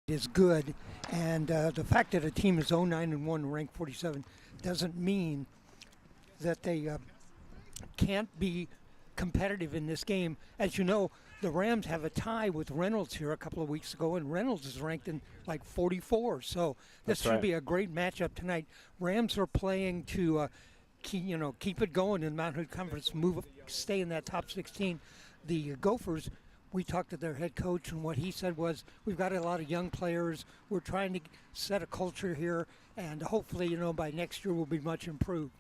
is good, and the fact that a team is 0-9-1, ranked 47, doesn't mean that they can't be competitive in this game. As you know, the Rams have a tie with Reynolds here a couple of weeks ago, and Reynolds is ranked in like 44. So this should be a great matchup tonight. Rams are playing to keep it going in Mount Hood Conference, stay in that top 16. The Gophers, we talked to their head coach, and what he said was, we've got a lot of young players. We're trying to set a culture here, and hopefully, by next year we'll be much improved.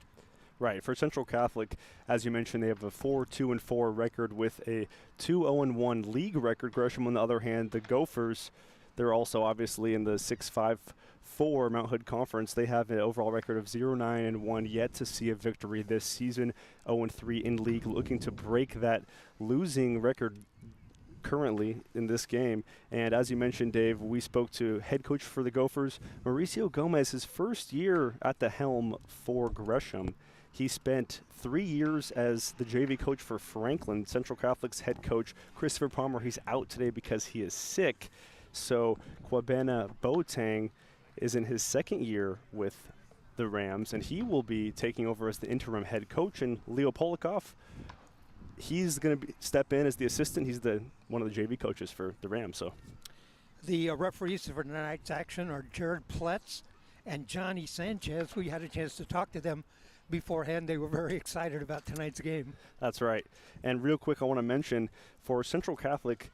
Right. For Central Catholic, as you mentioned, they have a 4-2-4 record with a 2-0-1 league record. Gresham, on the other hand, the Gophers, they're also obviously in the 6-5-4 Mount Hood Conference. They have an overall record of 0-9-1, yet to see a victory this season. 0-3 in league, looking to break that losing record currently in this game. And as you mentioned, Dave, we spoke to head coach for the Gophers, Mauricio Gomez, his first year at the helm for Gresham. He spent 3 years as the JV coach for Franklin. Central Catholic's head coach, Christopher Palmer, he's out today because he is sick. So Kwabena Boateng is in his second year with the Rams, and he will be taking over as the interim head coach. And Leo Polikoff, he's going to step in as the assistant. He's one of the JV coaches for the Rams. So the referees for tonight's action are Jared Pletz and Johnny Sanchez. We had a chance to talk to them beforehand. They were very excited about tonight's game. That's right. And real quick, I want to mention, for Central Catholic,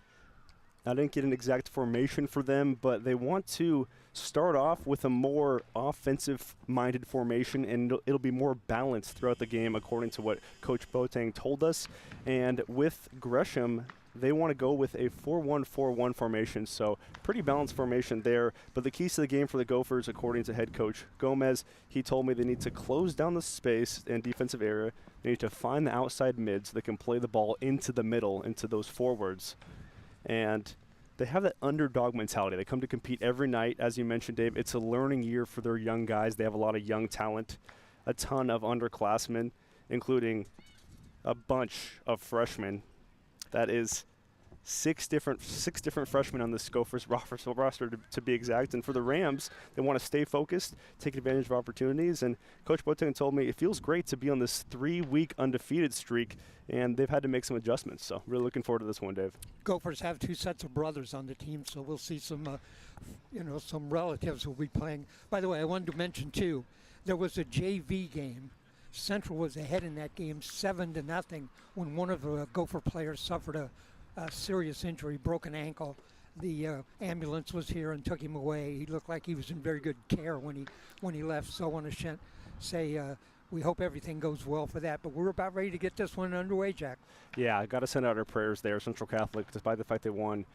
I didn't get an exact formation for them, but they want to start off with a more offensive-minded formation, and it'll be more balanced throughout the game, according to what Coach Boateng told us. And with Gresham, they want to go with a 4-1-4-1 formation, so pretty balanced formation there. But the keys to the game for the Gophers, according to head coach Gomez, he told me they need to close down the space and defensive area. They need to find the outside mids so they can play the ball into the middle, into those forwards. And they have that underdog mentality. They come to compete every night. As you mentioned, Dave, it's a learning year for their young guys. They have a lot of young talent, a ton of underclassmen, including a bunch of freshmen. That is six different freshmen on the Gophers roster to be exact. And for the Rams, they want to stay focused, take advantage of opportunities. And Coach Boateng told me it feels great to be on this 3-week undefeated streak, and they've had to make some adjustments. So really looking forward to this one, Dave. Gophers have 2 sets of brothers on the team, so we'll see some, some relatives will be playing. By the way, I wanted to mention too, there was a JV game. Central was ahead in that game 7-0 when one of the Gopher players suffered a serious injury, broken ankle. The ambulance was here and took him away. He looked like he was in very good care when he left. So I want to say we hope everything goes well for that. But we're about ready to get this one underway, Jack. Yeah, I got to send out our prayers there. Central Catholic, despite the fact they won,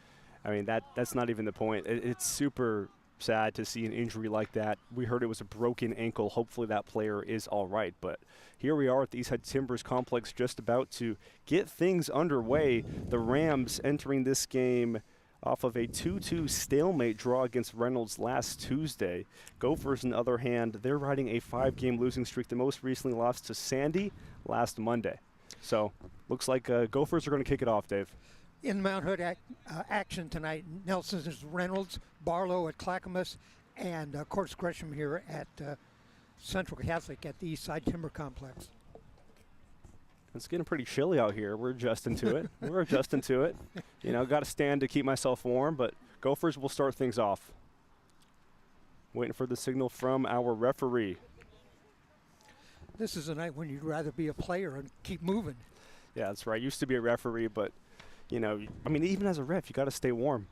I mean, that's not even the point. It's super sad to see an injury like that. We heard it was a broken ankle. Hopefully that player is all right. But here we are at the Eastside Timbers Complex, just about to get things underway. The Rams entering this game off of a 2-2 stalemate draw against Reynolds last Tuesday. Gophers, on the other hand, they're riding a 5-game losing streak. They most recently lost to Sandy last Monday. So looks like Gophers are going to kick it off, Dave. In Mount Hood action tonight, Nelson's is Reynolds, Barlow at Clackamas, and of course Gresham here at Central Catholic at the Eastside Timber Complex. It's getting pretty chilly out here. We're adjusting to it. Got to stand to keep myself warm, but Gophers will start things off. Waiting for the signal from our referee. This is a night when you'd rather be a player and keep moving. Yeah, that's right. Used to be a referee, but even as a ref, you got to stay warm.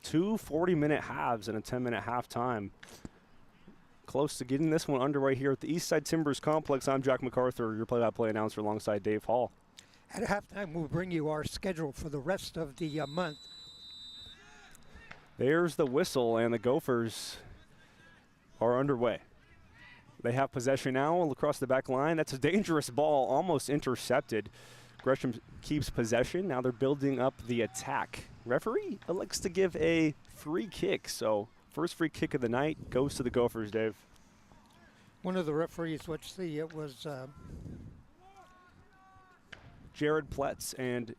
2 40-minute halves and a 10-minute halftime. Close to getting this one underway here at the Eastside Timbers Complex. I'm Jack McArthur, your play-by-play announcer, alongside Dave Hall. At halftime, we'll bring you our schedule for the rest of the month. There's the whistle, and the Gophers are underway. They have possession now across the back line. That's a dangerous ball, almost intercepted. Gresham keeps possession. Now they're building up the attack. Referee elects to give a free kick. So first free kick of the night goes to the Gophers, Dave. One of the referees, let's see, it was Jared Pletz and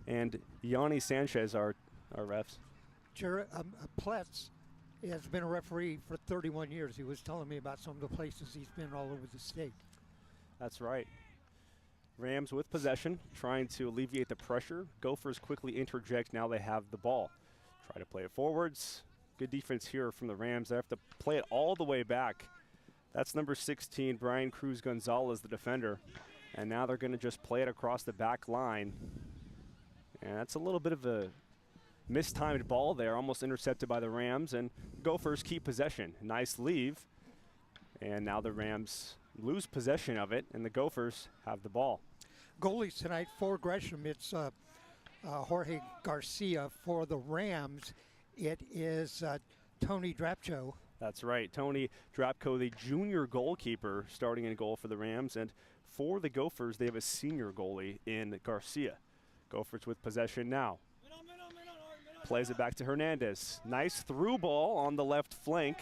and Yanni Sanchez are our refs. Pletz has been a referee for 31 years. He was telling me about some of the places he's been all over the state. That's right. Rams with possession, trying to alleviate the pressure. Gophers quickly interject. Now they have the ball. Try to play it forwards. Good defense here from the Rams. They have to play it all the way back. That's number 16, Brian Cruz Gonzalez, the defender. And now they're going to just play it across the back line. And that's a little bit of a mistimed ball there, almost intercepted by the Rams. And Gophers keep possession. Nice leave. And now the Rams lose possession of it, and the Gophers have the ball. Goalies tonight for Gresham, it's Jorge Garcia. For the Rams, it is Tony Drapcho. That's right. Tony Drapko, the junior goalkeeper, starting in goal for the Rams. And for the Gophers, they have a senior goalie in Garcia. Gophers with possession now. Plays it back to Hernandez. Nice through ball on the left flank.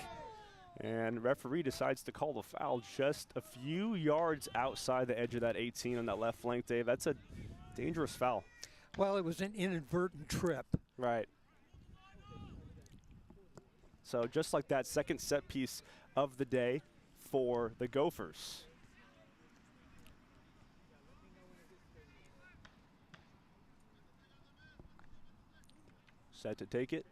And referee decides to call the foul just a few yards outside the edge of that 18 on that left flank, Dave. That's a dangerous foul. Well, it was an inadvertent trip. Right. So just like that, second set piece of the day for the Gophers. Set to take it.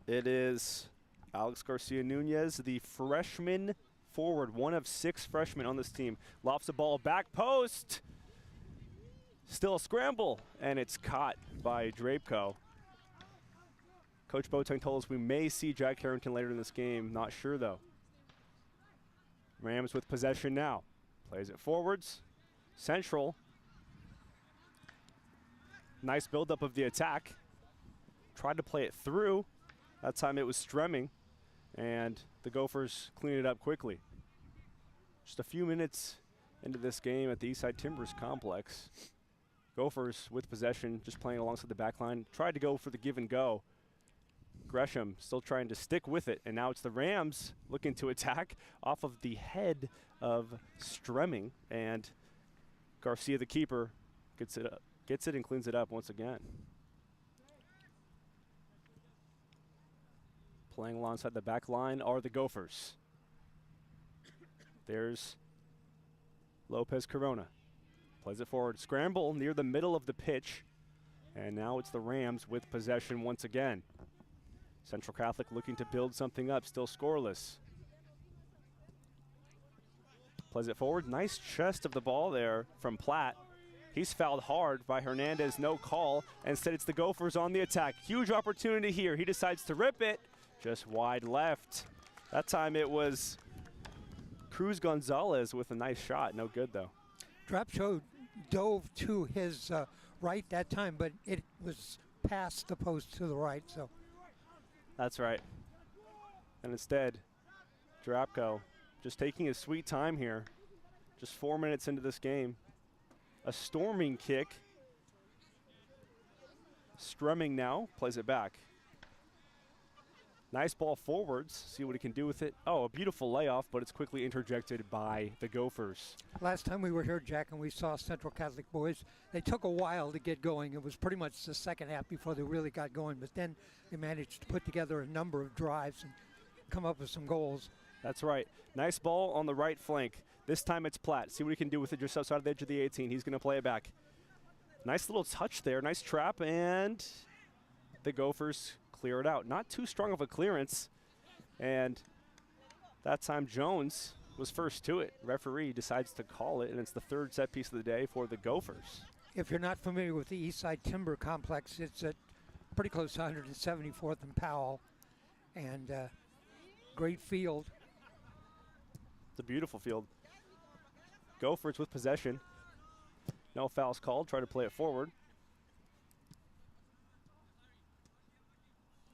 It is Alex Garcia Nunez, the freshman forward, one of 6 freshmen on this team. Lofts the ball back post. Still a scramble, and it's caught by Drapko. Coach Boateng told us we may see Jack Harrington later in this game. Not sure, though. Rams with possession now. Plays it forwards. Central. Nice buildup of the attack. Tried to play it through. That time it was Stremming, and the Gophers clean it up quickly. Just a few minutes into this game at the Eastside Timbers Complex. Gophers with possession, just playing alongside the back line. Tried to go for the give and go. Gresham still trying to stick with it, and now it's the Rams looking to attack off of the head of Stremming, and Garcia, the keeper, gets it and cleans it up once again. Playing alongside the back line are the Gophers. There's Lopez Corona. Plays it forward. Scramble near the middle of the pitch. And now it's the Rams with possession once again. Central Catholic looking to build something up, still scoreless. Plays it forward. Nice chest of the ball there from Platt. He's fouled hard by Hernandez, no call. Instead, it's the Gophers on the attack. Huge opportunity here. He decides to rip it. Just wide left. That time it was Cruz Gonzalez with a nice shot. No good, though. Drapcho dove to his right that time, but it was past the post to the right. So that's right. And instead, Drapko just taking his sweet time here. Just 4 minutes into this game. A storming kick. Strumming now, plays it back. Nice ball forwards. See what he can do with it. Oh, a beautiful layoff, but it's quickly interjected by the Gophers. Last time we were here, Jack, and we saw Central Catholic boys, they took a while to get going. It was pretty much the second half before they really got going, but then they managed to put together a number of drives and come up with some goals. That's right. Nice ball on the right flank. This time it's Platt. See what he can do with it just outside the edge of the 18. He's going to play it back. Nice little touch there. Nice trap, and the Gophers clear it out. Not too strong of a clearance, and that time Jones was first to it. Referee decides to call it, and it's the third set piece of the day for the Gophers. If you're not familiar with the Eastside Timber Complex, it's at pretty close to 174th and Powell, and great field. It's a beautiful field. Gophers with possession. No fouls called. Try to play it forward.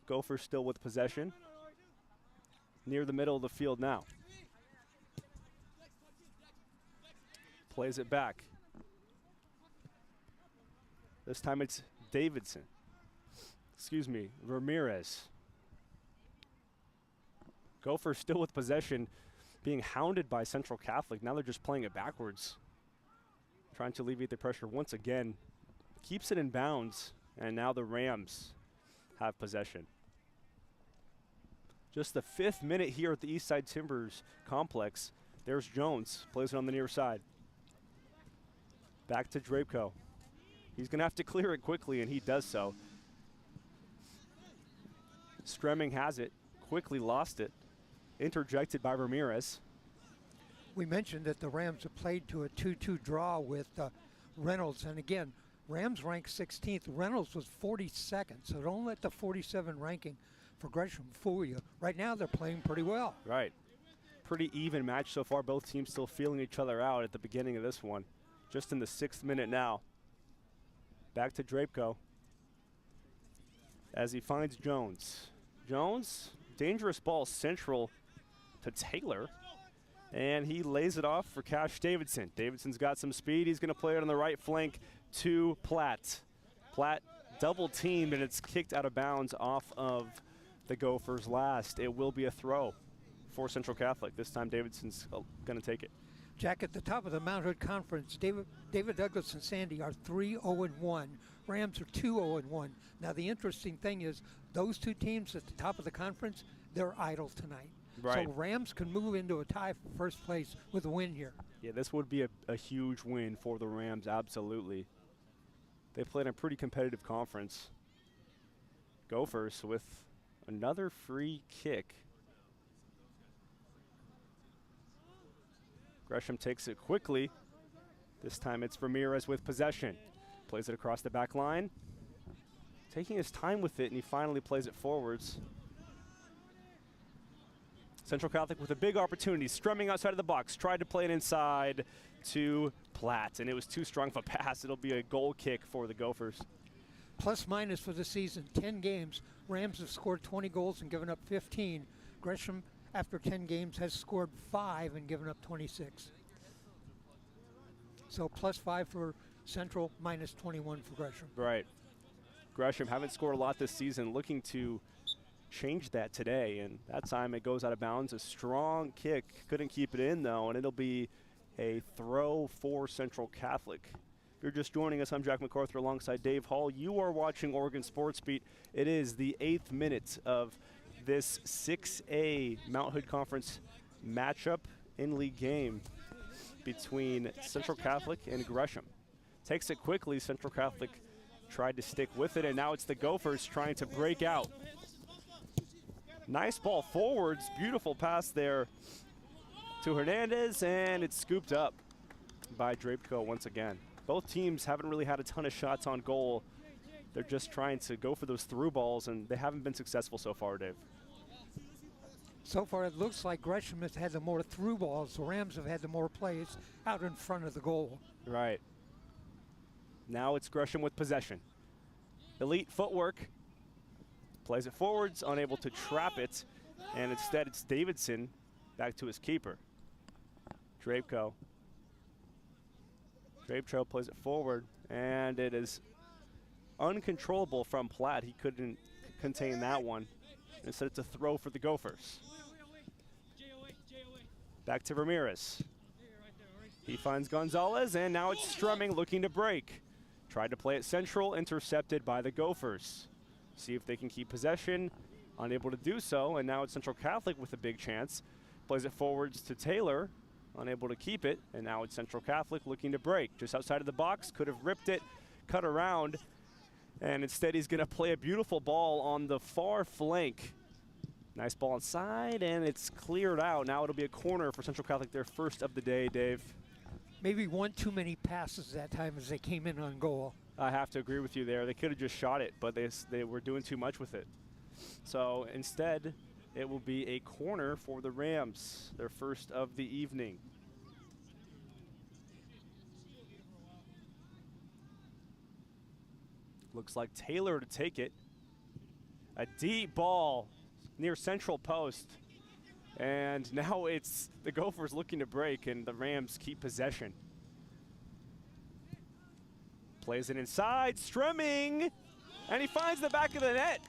Gophers still with possession. Near the middle of the field now. Plays it back. This time it's Davidson. Ramirez. Gophers still with possession, being hounded by Central Catholic. Now they're just playing it backwards. Trying to alleviate the pressure once again keeps it in bounds, and now the Rams have possession. Just the 5th minute here at the Eastside Timbers Complex. There's Jones, plays it on the near side. Back to Drapeco. He's going to have to clear it quickly, and he does so. Stremming has it, quickly lost it. Interjected by Ramirez. We mentioned that the Rams have played to a 2-2 draw with Reynolds. And again, Rams ranked 16th. Reynolds was 42nd. So don't let the 47 ranking for Gresham fool you. Right now they're playing pretty well. Right. Pretty even match so far. Both teams still feeling each other out at the beginning of this one. Just in the 6th minute now. Back to Drapeco as he finds Jones. Jones, dangerous ball central to Taylor. And he lays it off for Cash Davidson. Davidson's got some speed. He's going to play it on the right flank to Platt. Platt double teamed, and it's kicked out of bounds off of the Gophers last. It will be a throw for Central Catholic. This time Davidson's going to take it. Jack, at the top of the Mount Hood Conference, David Douglas and Sandy are 3-0-1. Rams are 2-0-1. Now, the interesting thing is those two teams at the top of the conference, they're idle tonight. Right. So Rams can move into a tie for first place with a win here. Yeah, this would be a huge win for the Rams, absolutely. They played a pretty competitive conference. Gophers with another free kick. Gresham takes it quickly. This time it's Ramirez with possession. Plays it across the back line. Taking his time with it, and he finally plays it forwards. Central Catholic with a big opportunity, strumming outside of the box, tried to play it inside to Platt, and it was too strong of a pass. It'll be a goal kick for the Gophers. Plus minus for the season, 10 games. Rams have scored 20 goals and given up 15. Gresham, after 10 games, has scored 5 and given up 26. So plus 5 for Central, minus 21 for Gresham. Right. Gresham haven't scored a lot this season, looking to change that today, and that time it goes out of bounds. A strong kick, couldn't keep it in though, and it'll be a throw for Central Catholic. If you're just joining us, I'm Jack McArthur alongside Dave Hall. You are watching Oregon Sports Beat. It is the 8th minute of this 6A Mount Hood Conference matchup in league game between Central Catholic and Gresham. Takes it quickly. Central Catholic tried to stick with it, and now it's the Gophers trying to break out. Nice ball forwards, beautiful pass there to Hernandez, and it's scooped up by Drapeco once again. Both teams haven't really had a ton of shots on goal. They're just trying to go for those through balls, and they haven't been successful so far, Dave. So far, it looks like Gresham has had the more through balls. The Rams have had the more plays out in front of the goal. Right. Now it's Gresham with possession. Elite footwork. Plays it forwards, unable to trap it, and instead it's Davidson back to his keeper. Drapeco. Drapeco plays it forward, and it is uncontrollable from Platt. He couldn't contain that one. Instead it's a throw for the Gophers. Back to Ramirez. He finds Gonzalez, and now it's Strumming looking to break. Tried to play it central, intercepted by the Gophers. See if they can keep possession. Unable to do so, and now it's Central Catholic with a big chance. Plays it forwards to Taylor, unable to keep it, and now it's Central Catholic looking to break. Just outside of the box, could have ripped it, cut around, and instead he's gonna play a beautiful ball on the far flank. Nice ball inside, and it's cleared out. Now it'll be a corner for Central Catholic, their first of the day, Dave. Maybe one too many passes that time as they came in on goal. I have to agree with you there. They could have just shot it, but they were doing too much with it. So instead, it will be a corner for the Rams, their first of the evening. Looks like Taylor to take it. A deep ball near central post. And now it's the Gophers looking to break, and the Rams keep possession. Plays it inside, Stremming, and he finds the back of the net.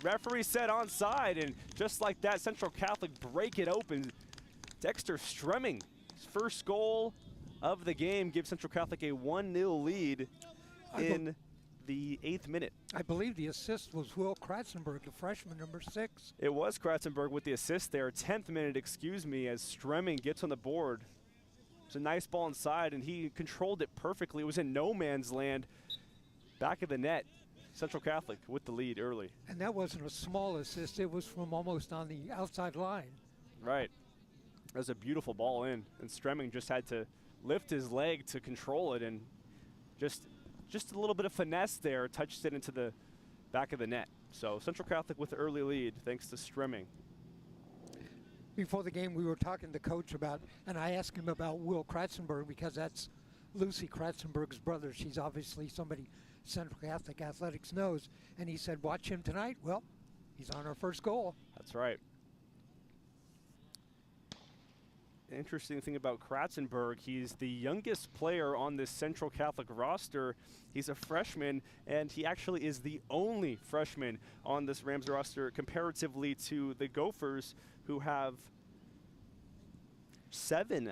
Referee said onside, and just like that, Central Catholic break it open. Dexter Stremming, his first goal of the game, gives Central Catholic a 1-0 lead in the 8th minute. I believe the assist was Will Kratzenberg, the freshman, number 6. It was Kratzenberg with the assist there. 10th minute, excuse me, as Stremming gets on the board. It's a nice ball inside, and he controlled it perfectly. It was in no man's land. Back of the net, Central Catholic with the lead early. And that wasn't a small assist. It was from almost on the outside line. Right. That was a beautiful ball in, and Stremming just had to lift his leg to control it, and just a little bit of finesse there, touched it into the back of the net. So Central Catholic with the early lead thanks to Stremming. Before the game, we were talking to Coach about, and I asked him about Will Kratzenberg because that's Lucy Kratzenberg's brother. She's obviously somebody Central Catholic Athletics knows. And he said, watch him tonight. Well, he's on our first goal. That's right. Interesting thing about Kratzenberg, he's the youngest player on this Central Catholic roster. He's a freshman, and he actually is the only freshman on this Rams roster comparatively to the Gophers, who have seven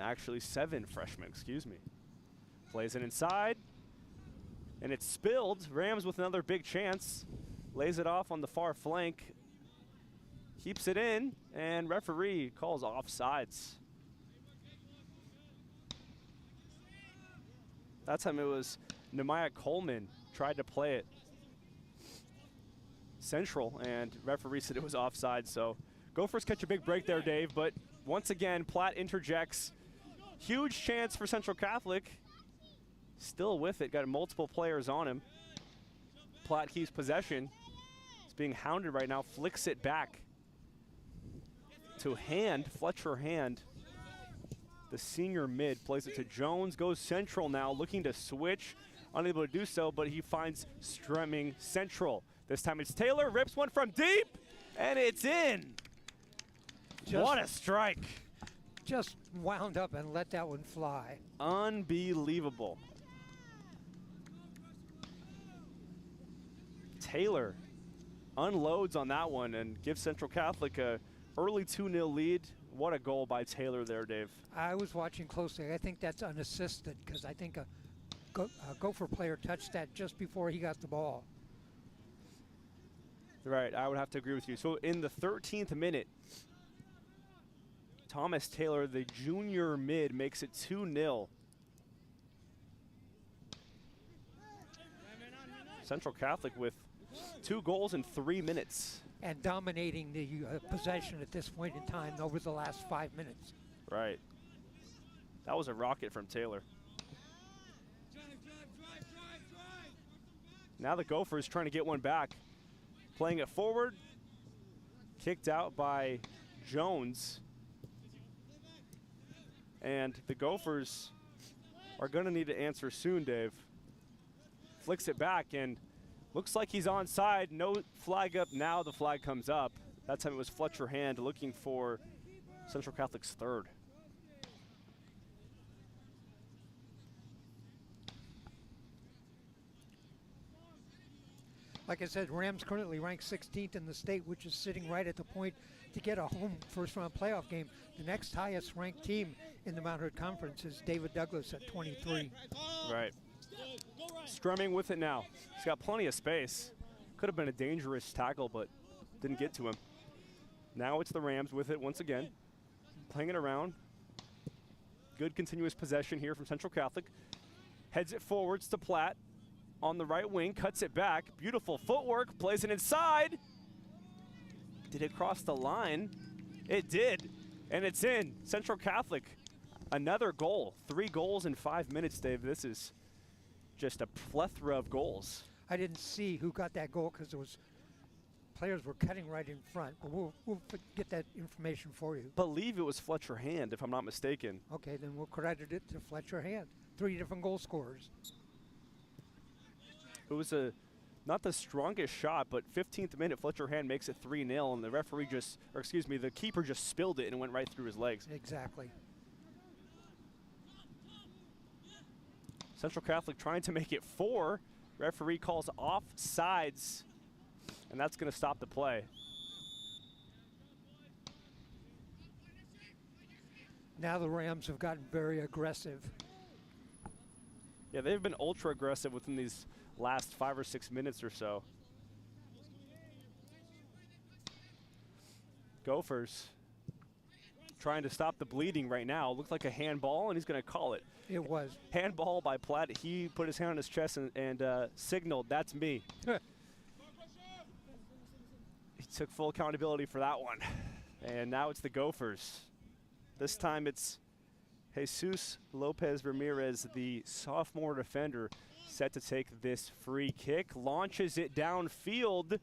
freshmen, excuse me. Plays it inside, and it's spilled. Rams with another big chance. Lays it off on the far flank. Keeps it in, and referee calls offsides. That time it was Nehemiah Coleman tried to play it central, and referee said it was offside. So Gophers catch a big break there, Dave, but once again, Platt interjects. Huge chance for Central Catholic. Still with it, got multiple players on him. Platt keeps possession. He's being hounded right now, flicks it back to Hand, Fletcher Hand. The senior mid plays it to Jones, goes central now, looking to switch. Unable to do so, but he finds Stremming central. This time it's Taylor, rips one from deep, and it's in. What a strike. Just wound up and let that one fly. Unbelievable. Taylor unloads on that one and gives Central Catholic a early 2-0 lead. What a goal by Taylor there, Dave. I was watching closely. I think that's unassisted because I think a Gopher player touched that just before he got the ball. Right, I would have to agree with you. So in the 13th minute, Thomas Taylor, the junior mid, makes it 2-0. Central Catholic with 2 goals in 3 minutes. And dominating the possession at this point in time over the last 5 minutes. Right. That was a rocket from Taylor. Now the Gophers trying to get one back. Playing it forward. Kicked out by Jones. And the Gophers are going to need to answer soon, Dave. Flicks it back, and looks like he's onside. No flag up now. The flag comes up. That time it was Fletcher Hand looking for Central Catholic's third. Like I said, Rams currently ranked 16th in the state, which is sitting right at the point to get a home first-round playoff game. The next highest-ranked team in the Mount Hood Conference is David Douglas at 23. Right. Stremming with it now. He's got plenty of space. Could have been a dangerous tackle, but didn't get to him. Now it's the Rams with it once again. Playing it around. Good continuous possession here from Central Catholic. Heads it forwards to Platt. On the right wing, cuts it back. Beautiful footwork, plays it inside. Did it cross the line? It did, and it's in. Central Catholic, another goal. 3 goals in 5 minutes, Dave. This is just a plethora of goals. I didn't see who got that goal because there was players were cutting right in front, but we'll get that information for you. Believe it was Fletcher Hand, if I'm not mistaken. Okay, then we'll credit it to Fletcher Hand. 3 different goal scorers. It was not the strongest shot, but 15th minute, Fletcher Hand makes it 3-0, and the referee the keeper just spilled it and went right through his legs. Exactly. Central Catholic trying to make it 4. Referee calls offsides, and that's going to stop the play. Now the Rams have gotten very aggressive. Yeah, they've been ultra aggressive within these last 5 or 6 minutes or so. Gophers trying to stop the bleeding right now. Looks like a handball, and he's going to call it. It was. Handball by Platt. He put his hand on his chest and signaled, "That's me." He took full accountability for that one. And now it's the Gophers. This time it's Jesus Lopez Ramirez, the sophomore defender, set to take this free kick. Launches it downfield.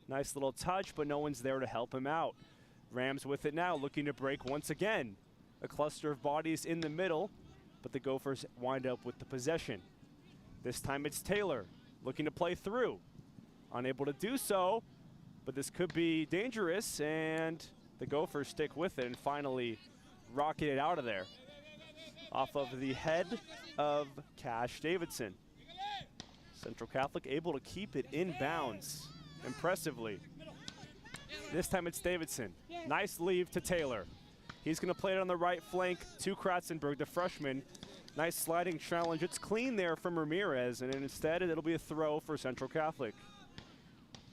Nice little touch, but no one's there to help him out. Rams with it now, looking to break once again. A cluster of bodies in the middle, but the Gophers wind up with the possession. This time it's Taylor looking to play through. Unable to do so, but this could be dangerous, and the Gophers stick with it and finally rocket it out of there. Off of the head of Cash Davidson. Central Catholic able to keep it in bounds impressively. This time it's Davidson. Nice leave to Taylor. He's going to play it on the right flank to Kratzenberg, the freshman. Nice sliding challenge. It's clean there from Ramirez, and instead it'll be a throw for Central Catholic.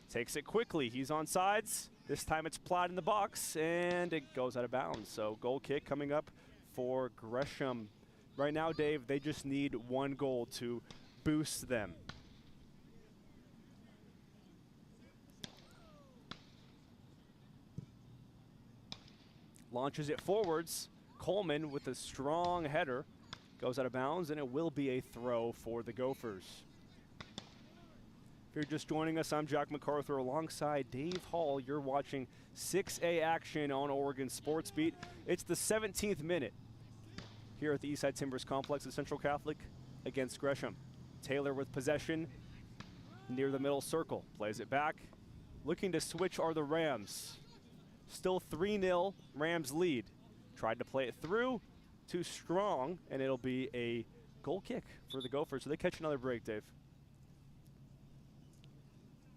Takes it quickly. He's on sides. This time it's Platt in the box, and it goes out of bounds. So goal kick coming up for Gresham. Right now, Dave, they just need one goal to boost them. Launches it forwards. Coleman with a strong header. Goes out of bounds, and it will be a throw for the Gophers. If you're just joining us, I'm Jack McArthur alongside Dave Hall. You're watching 6A action on Oregon Sports Beat. It's the 17th minute here at the Eastside Timbers Complex at Central Catholic against Gresham. Taylor with possession near the middle circle. Plays it back. Looking to switch are the Rams. Still 3-0 Rams lead. Tried to play it through. Too strong, and it'll be a goal kick for the Gophers. So they catch another break, Dave.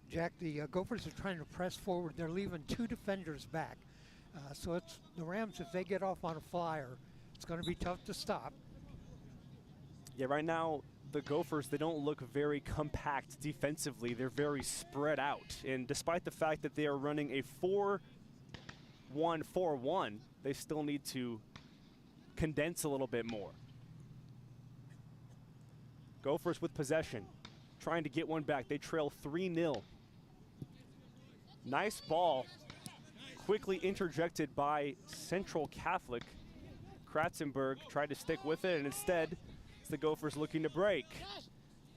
Jack, the Gophers are trying to press forward. They're leaving two defenders back. So it's the Rams, if they get off on a flyer, it's going to be tough to stop. Yeah, right now, the Gophers, they don't look very compact defensively. They're very spread out. And despite the fact that they are running a 4-1-4-1, they still need to condense a little bit more. Gophers with possession, trying to get one back. They trail 3-0. Nice ball, quickly interjected by Central Catholic. Kratzenberg tried to stick with it, and instead, it's the Gophers looking to break.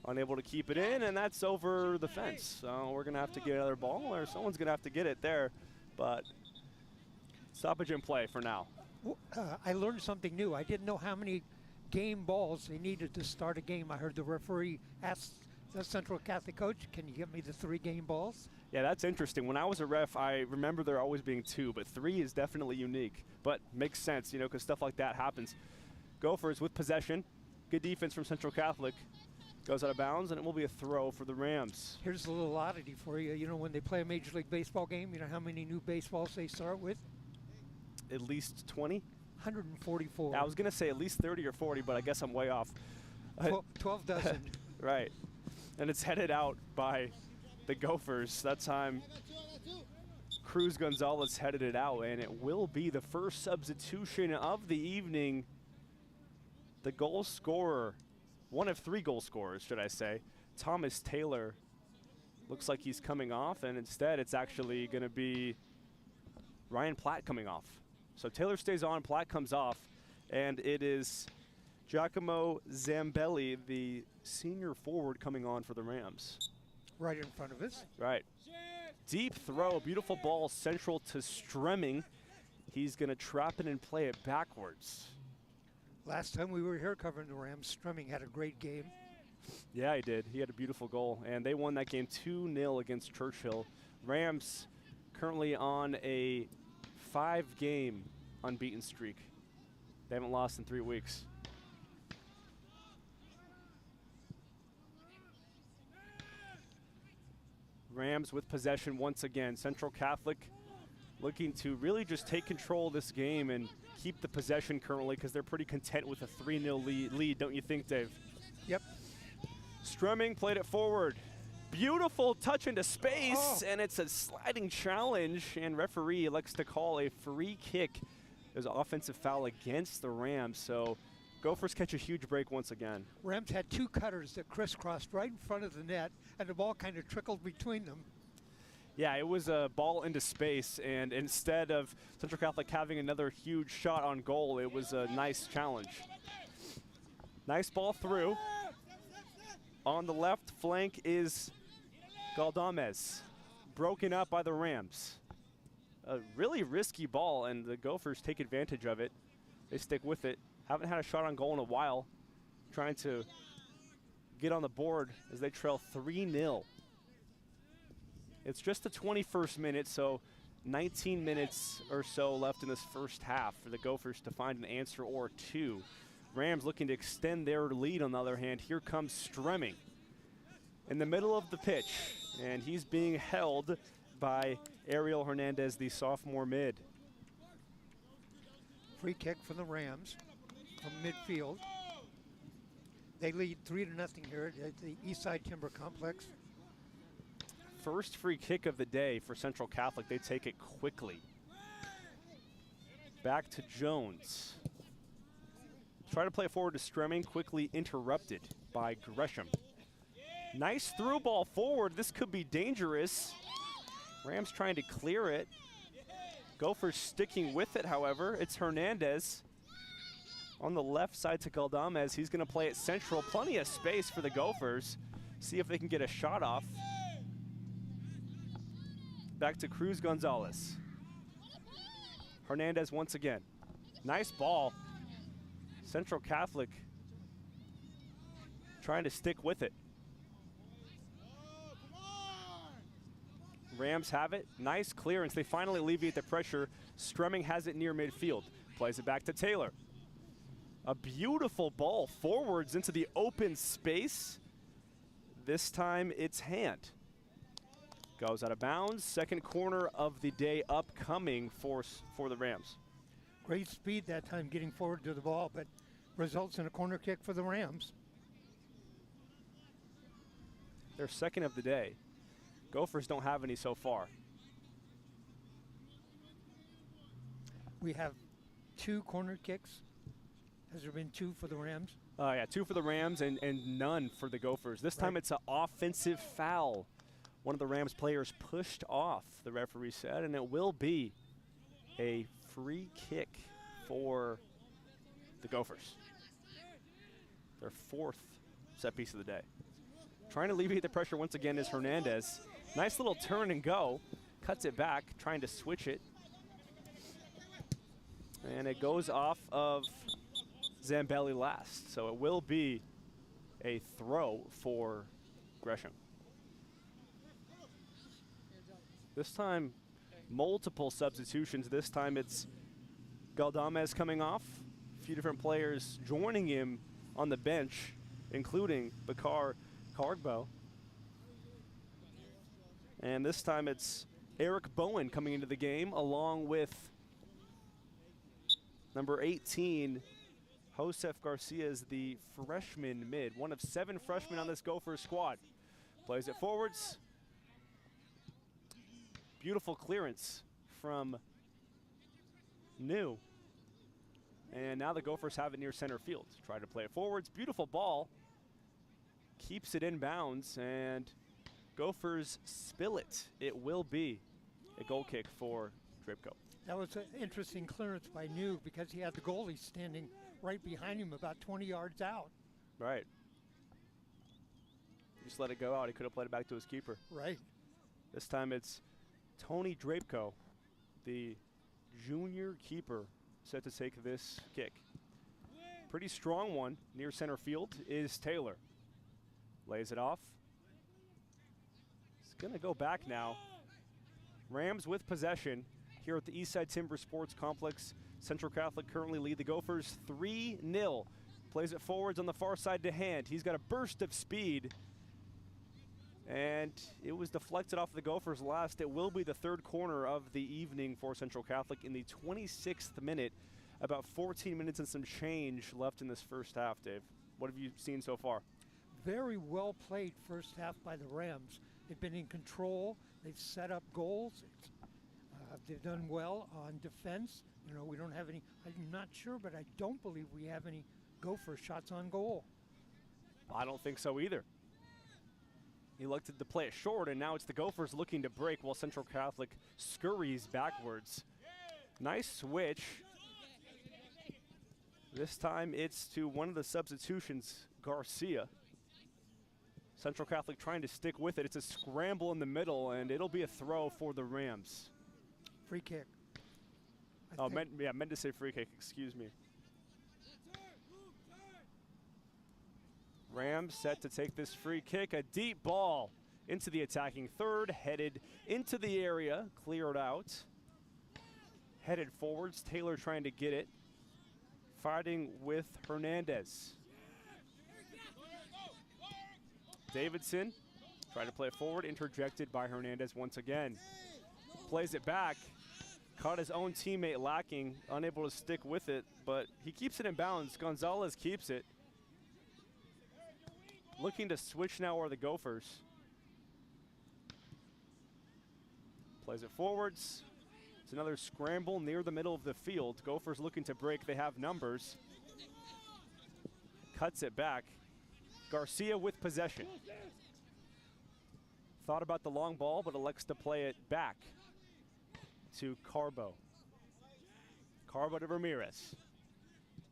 Unable to keep it in, and that's over the fence. So we're going to have to get another ball, or someone's going to have to get it there. But stoppage in play for now. I learned something new. I didn't know how many game balls they needed to start a game. I heard the referee ask the Central Catholic coach, "Can you get me the 3 game balls?" Yeah, that's interesting. When I was a ref, I remember there always being 2, but 3 is definitely unique. But makes sense, you know, because stuff like that happens. Gophers with possession. Good defense from Central Catholic. Goes out of bounds, and it will be a throw for the Rams. Here's a little oddity for you. You know, when they play a Major League Baseball game, you know how many new baseballs they start with? At least 20? 144. I was going to say at least 30 or 40, but I guess I'm way off. 12 dozen. Right. And it's headed out by the Gophers. That time, Cruz Gonzalez headed it out, and it will be the first substitution of the evening. The goal scorer, one of 3 goal scorers, should I say, Thomas Taylor, looks like he's coming off, and instead it's actually going to be Ryan Platt coming off. So Taylor stays on, Platt comes off, and it is Giacomo Zambelli, the senior forward, coming on for the Rams. Right in front of us. Right. Deep throw, beautiful ball central to Stremming. He's going to trap it and play it backwards. Last time we were here covering the Rams, Stremming had a great game. Yeah, he did. He had a beautiful goal, and they won that game 2-0 against Churchill. Rams currently on a 5-game unbeaten streak. They haven't lost in 3 weeks. Rams with possession once again. Central Catholic looking to really just take control of this game and keep the possession currently because they're pretty content with a 3-0 lead, don't you think, Dave? Yep. Strumming played it forward. Beautiful touch into space, and it's a sliding challenge, and referee elects to call a free kick. There's an offensive foul against the Rams, so Gophers catch a huge break once again. Rams had two cutters that crisscrossed right in front of the net, and the ball kind of trickled between them. Yeah, it was a ball into space, and instead of Central Catholic having another huge shot on goal, it was a nice challenge. Nice ball through. On the left flank is Galdamez, broken up by the Rams. A really risky ball, and the Gophers take advantage of it. They stick with it. Haven't had a shot on goal in a while. Trying to get on the board as they trail 3-0. It's just the 21st minute, so 19 minutes or so left in this first half for the Gophers to find an answer or two. Rams looking to extend their lead. On the other hand, here comes Stremming in the middle of the pitch, and he's being held by Ariel Hernandez, the sophomore mid. Free kick for the Rams from midfield. They lead 3-0 here at the Eastside Timber Complex. First free kick of the day for Central Catholic. They take it quickly. Back to Jones. Try to play it forward to Stremming, quickly interrupted by Gresham. Nice through ball forward. This could be dangerous. Rams trying to clear it. Gophers sticking with it, however. It's Hernandez on the left side to Galdamez. He's going to play it central. Plenty of space for the Gophers. See if they can get a shot off. Back to Cruz Gonzalez. Hernandez once again. Nice ball. Central Catholic trying to stick with it. Rams have it. Nice clearance. They finally alleviate the pressure. Stremming has it near midfield. Plays it back to Taylor. A beautiful ball forwards into the open space. This time it's Hand. Goes out of bounds. Second corner of the day upcoming for the Rams. Great speed that time getting forward to the ball, but results in a corner kick for the Rams. Their second of the day. Gophers don't have any so far. We have two corner kicks. Has there been two for the Rams? Yeah, two for the Rams and none for the Gophers. This time it's an offensive foul. One of the Rams players pushed off, the referee said, and it will be a free kick for the Gophers. Their fourth set piece of the day. Trying to alleviate the pressure once again is Hernandez. Nice little turn and go. Cuts it back, trying to switch it. And it goes off of Zambelli last. So it will be a throw for Gresham. This time, multiple substitutions. This time it's Galdamez coming off. A few different players joining him on the bench, including Bakar Kargbo. And this time it's Eric Bowen coming into the game, along with number 18, Josef Garcia, is the freshman mid, one of 7 freshmen on this Gophers squad. Plays it forwards. Beautiful clearance from New. And now the Gophers have it near center field. Try to play it forwards. Beautiful ball. Keeps it in bounds, and Gophers spill it. It will be a goal kick for Dripko. That was an interesting clearance by New because he had the goalie standing right behind him about 20 yards out. Right. Just let it go out. He could have played it back to his keeper. Right. This time it's Tony Drapko, the junior keeper, set to take this kick. Pretty strong one near center field is Taylor. Lays it off. It's going to go back now. Rams with possession here at the Eastside Timbers Sports Complex. Central Catholic currently lead the Gophers 3-0. Plays it forwards on the far side to Hand. He's got a burst of speed. And it was deflected off the Gophers last. It will be the third corner of the evening for Central Catholic in the 26th minute. About 14 minutes and some change left in this first half, Dave. What have you seen so far? very well played first half by the Rams. They've been in control. They've set up goals. They've done well on defense. You know, we don't have any, I'm not sure, but I don't believe we have any Gopher shots on goal. I don't think so either. He elected to play it short, and now it's the Gophers looking to break while Central Catholic scurries backwards. Nice switch. This time it's to one of the substitutions, Garcia. Central Catholic trying to stick with it. It's a scramble in the middle, and it'll be a throw for the Rams. Free kick. Meant to say free kick, excuse me. Rams set to take this free kick. A deep ball into the attacking third, headed into the area, cleared out. Headed forwards, Taylor trying to get it. Fighting with Hernandez. Davidson tried to play it forward, interjected by Hernandez once again. Plays it back, caught his own teammate lacking, unable to stick with it, but he keeps it in bounds. Gonzalez keeps it. Looking to switch now are the Gophers. Plays it forwards. It's another scramble near the middle of the field. Gophers looking to break. They have numbers. Cuts it back. Garcia with possession. Thought about the long ball, but elects to play it back to Carbo. Carbo to Ramirez.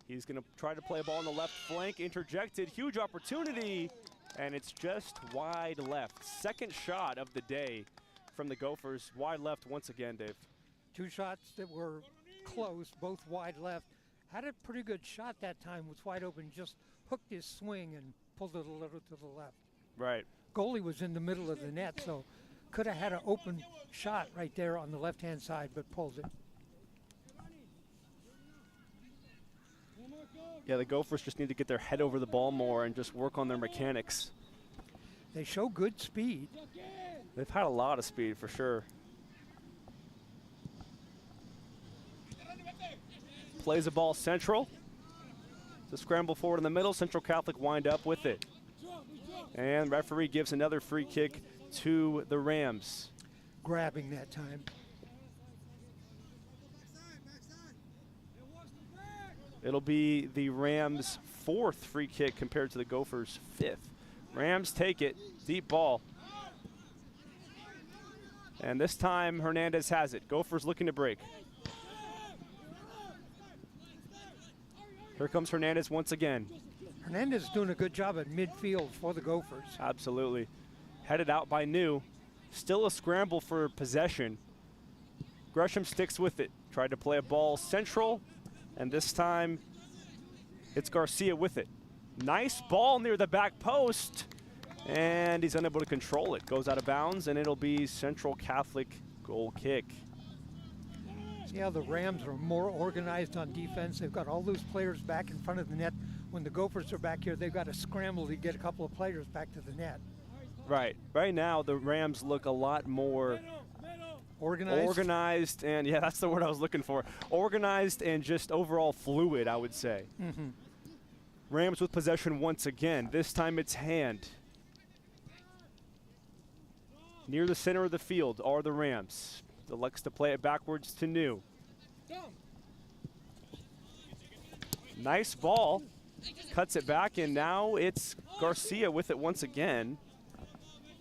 He's going to try to play a ball on the left flank. Interjected. Huge opportunity. And it's just wide left. Second shot of the day from the Gophers. Wide left once again, Dave. Two shots that were close, both wide left. Had a pretty good shot that time, was wide open, just hooked his swing and pulled it a little to the left. Right. Goalie was in the middle of the net, so could have had an open shot right there on the left-hand side, but pulled it. Yeah, the Gophers just need to get their head over the ball more and just work on their mechanics. They show good speed. They've had a lot of speed for sure. Plays a ball central. It's a scramble forward in the middle. Central Catholic wind up with it. And referee gives another free kick to the Rams. Grabbing that time. It'll be the Rams' fourth free kick compared to the Gophers' fifth. Rams take it, deep ball. And this time Hernandez has it. Gophers looking to break. Here comes Hernandez once again. Hernandez is doing a good job at midfield for the Gophers. Absolutely. Headed out by New. Still a scramble for possession. Gresham sticks with it. Tried to play a ball central, and this time it's Garcia with it. Nice ball near the back post, and he's unable to control it. Goes out of bounds, and it'll be Central Catholic goal kick. See how the Rams are more organized on defense. They've got all those players back in front of the net. When the Gophers are back here, they've got to scramble to get a couple of players back to the net. Right. Right now, the Rams look a lot more organized, and yeah, that's the word I was looking for. Organized and just overall fluid, I would say. Mm-hmm. Rams with possession once again. This time it's Hand. Near the center of the field are the Rams. Elects to play it backwards to New. Nice ball. Cuts it back, and now it's Garcia with it once again.